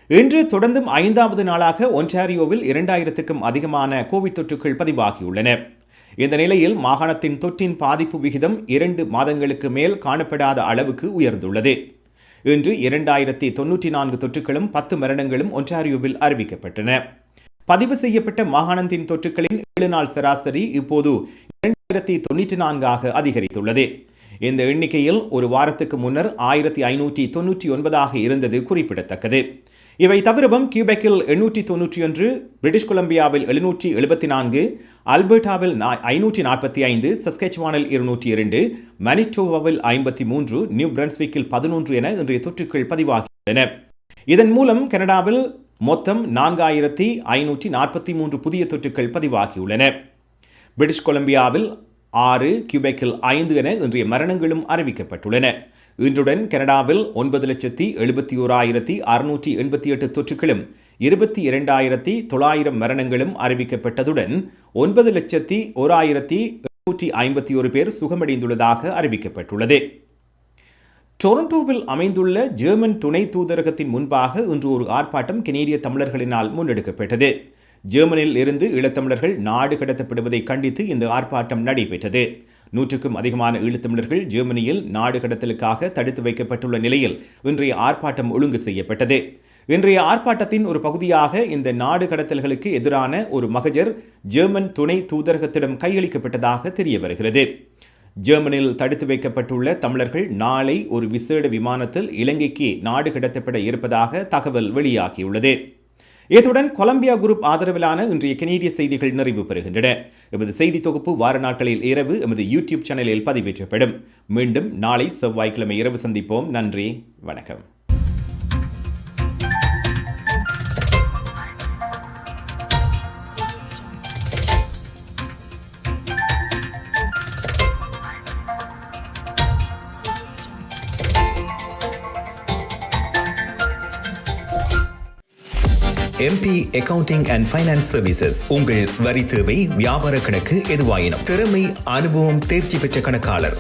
இன்று தொடர்ந்தும் 5வது நாளாக ஒன்டாரியோவில் 2000க்கும் அதிகமான கோவிட் தொற்றுகள் பதிவாகியுள்ளன. இந்த நிலையில் மாகாணத்தின் தொற்றின் பாதிப்பு விகிதம் 2 மாதங்களுக்கு மேல் காணப்படாத அளவுக்கு உயர்ந்துள்ளது. இன்று 2094 தொற்றுகளும் 10 மரணங்களும் ஒன்டாரியோவில் அறிவிக்கப்பட்டன. பதிவு செய்யப்பட்ட மாகாணத்தின் தொற்றுகளின் 7 நாள் சராசரி இப்போது 2094 அதிகரித்துள்ளது. இந்த எண்ணிக்கையில் ஒரு வாரத்துக்கு முன்னர் 1599 இருந்தது குறிப்பிடத்தக்கது. இவை தவிரவும் கியூபெக்கில் 891, பிரிட்டிஷ் கொலம்பியாவில் 774, அல்பர்டாவில் 545, சஸ்கெச்சுவானில் 202, மனிடோபாவில் 53, நியூ பிரன்ஸ்விக்கில் 11 என இன்றைய தொற்றுகள் பதிவாகியுள்ளன. இதன் மூலம் கனடாவில் மொத்தம் 4543 புதிய தொற்றுகள் பதிவாகியுள்ளன. பிரிட்டிஷ் கொலம்பியாவில் 6, கியூபெக்கில் 5 என இன்றைய மரணங்களும் அறிவிக்கப்பட்டுள்ளன. இன்றுடன் கனடாவில் 9,71,688 தொற்றுகளும் 22,900 மரணங்களும் அறிவிக்கப்பட்டதுடன் 9,01,751 பேர் சுகமடைந்துள்ளதாக அறிவிக்கப்பட்டுள்ளது. டொரண்டோவில் அமைந்துள்ள ஜெர்மன் துணை தூதரகத்தின் முன்பாக இன்று ஒரு ஆர்ப்பாட்டம் கனேடிய தமிழர்களினால் முன்னெடுக்கப்பட்டது. ஜெர்மனியில் இருந்து ஈழத்தமிழர்கள் நாடு கடத்தப்படுவதை கண்டித்து இந்த ஆர்ப்பாட்டம் நடைபெற்றது. 100க்கும் அதிகமான ஈழத்தமிழர்கள் ஜெர்மனியில் நாடு கடத்தலுக்காக தடுத்து வைக்கப்பட்டுள்ள நிலையில் இன்றைய ஆர்ப்பாட்டம் ஒழுங்கு செய்யப்பட்டது. இன்றைய ஆர்ப்பாட்டத்தின் ஒரு பகுதியாக இந்த நாடு கடத்தல்களுக்கு எதிரான ஒரு மகஜர் ஜெர்மன் துணை தூதரகத்திடம் கையளிக்கப்பட்டதாக தெரிய வருகிறது. ஜெர்மனியில் தடுத்து வைக்கப்பட்டுள்ள தமிழர்கள் நாளை ஒரு விசேட விமானத்தில் இலங்கைக்கு நாடு கடத்தப்பட இருப்பதாக தகவல் வெளியாகியுள்ளது. இத்துடன் கொலம்பியா குரூப் ஆதரவிலான இன்றைய கனேடிய செய்திகள் நிறைவு பெறுகின்றன. எமது செய்தி தொகுப்பு வார நாட்களில் இரவு எமது யூடியூப் சேனலில் பதிவேற்றப்படும். மீண்டும் நாளை செவ்வாய்க்கிழமை இரவு சந்திப்போம். நன்றி, வணக்கம். MP Accounting and Finance Services உங்கள் வரி தேவை, வியாபார கணக்கு எதுவாயினும் திறமை, அனுபவம், தேர்ச்சி பெற்ற கணக்காளர்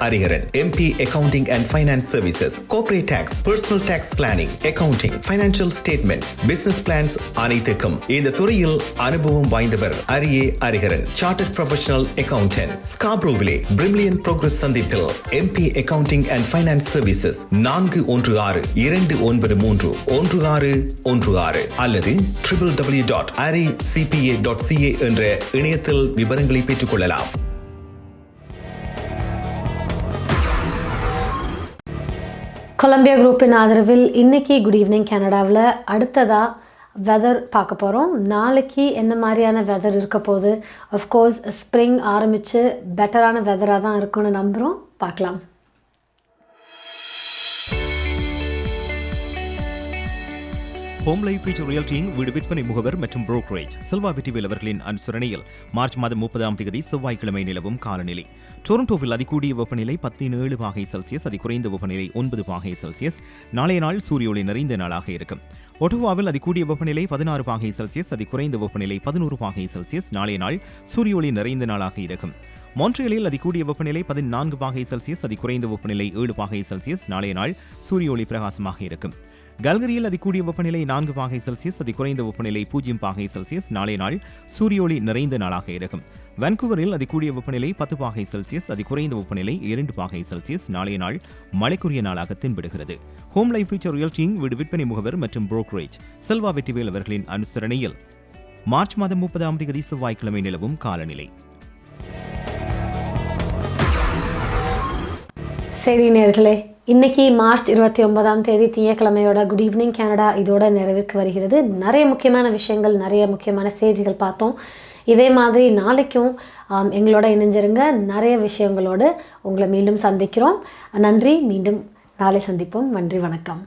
Ariharan. MP Accounting and Finance Services, Corporate Tax, Personal Tax Planning, Accounting, Financial Statements, Business Plans அனைத்துக்கும் இந்த துறையில் அனுபவம் வாய்ந்தவர் Ariharan. Chartered Professional Accountant, Scarboroughவிலே Brimley Progress சந்திப்பில் MP Accounting and Finance Services 416-293-1616 அல்லது www.aricpa.ca என்ற இணையத்தில் விவரங்களை பெற்றுக் கொள்ளலாம். கொலம்பியா குரூப்பின் ஆதரவில் இன்னைக்கு குட் ஈவினிங் கனடாவில் அடுத்ததாக வெதர் பார்க்க போகிறோம். நாளைக்கு என்ன மாதிரியான வெதர் இருக்க போகுது? அஃப்கோர்ஸ் ஸ்ப்ரிங் ஆரம்பித்து பெட்டரான வெதராக தான் இருக்கும்னு நம்புகிறோம். பார்க்கலாம். ஹோம் லைஃப் ஃபியூச்சர் ரியல்டியின் வீடு விற்பனை முகவர் மற்றும் புரோக்கரேஜ் செல்வா வெற்றிவேல் அவர்களின் அனுசரணையில் மார்ச் மாதம் 30 செவ்வாய்க்கிழமை நிலவும் காலநிலை. டொரண்டோவில் அதிகூடிய வெப்பநிலை 17 பாகை செல்சியஸ், அதிகுறைந்த வெப்பநிலை 9 பாகை செல்சியஸ். நாளைய நாள் சூரிய ஒளி நிறைந்த நாளாக இருக்கும். ஒட்டோவாவில் அதிகூடிய வெப்பநிலை 16 பாகை செல்சியஸ், அதிகுறைந்த வெப்பநிலை 11 பாகை செல்சியஸ். நாளைய நாள் சூரிய ஒளி நிறைந்த நாளாக இருக்கும். மான்ட்ரியலில் அதிகூடிய வெப்பநிலை 14 பாகை செல்சியஸ், அதிகுறைந்த வெப்பநிலை 7 பாகை செல்சியஸ். நாளைய நாள் சூரிய ஒளி பிரகாசமாக இருக்கும். கல்கரியில் அதிகூடிய வெப்பநிலை 4 பாகை செல்சியஸ், அதிகுறைந்த வெப்பநிலை 0 பாகை செல்சியஸ். நாளைய நாள் சூரிய ஒளி நிறைந்த நாளாக இருக்கும். வான்கூவரில் அதிகூடிய வெப்பநிலை 10 பாகை செல்சியஸ், அதிகுறைந்த வெப்பநிலை 2 பாகை செல்சியஸ். நாளைய நாள் மழைக்குரிய நாளாக தென்படுகிறது. ஹோம் லைஃப் ஃபியூச்சர் ரியல்டியின் வீடு விற்பனை முகவர் மற்றும் புரோக்கரேஜ் செல்வா வெற்றிவேல் அவர்களின் அனுசரணையில் மார்ச் மாதம் 30 செவ்வாய்க்கிழமை நிலவும் காலநிலை. சரி நேயர்களே, இன்னைக்கு மார்ச் 29 திங்கட்கிழமையோட குட் ஈவினிங் கனடா இதோட நிறைவுக்கு வருகிறது. நிறைய முக்கியமான விஷயங்கள், நிறைய முக்கியமான செய்திகள் பார்த்தோம். இதே மாதிரி நாளைக்கும் எங்களோட இணைஞ்சிருங்க. நிறைய விஷயங்களோடு உங்களை மீண்டும் சந்திக்கிறோம். நன்றி. மீண்டும் நாளை சந்திப்போம். நன்றி, வணக்கம்.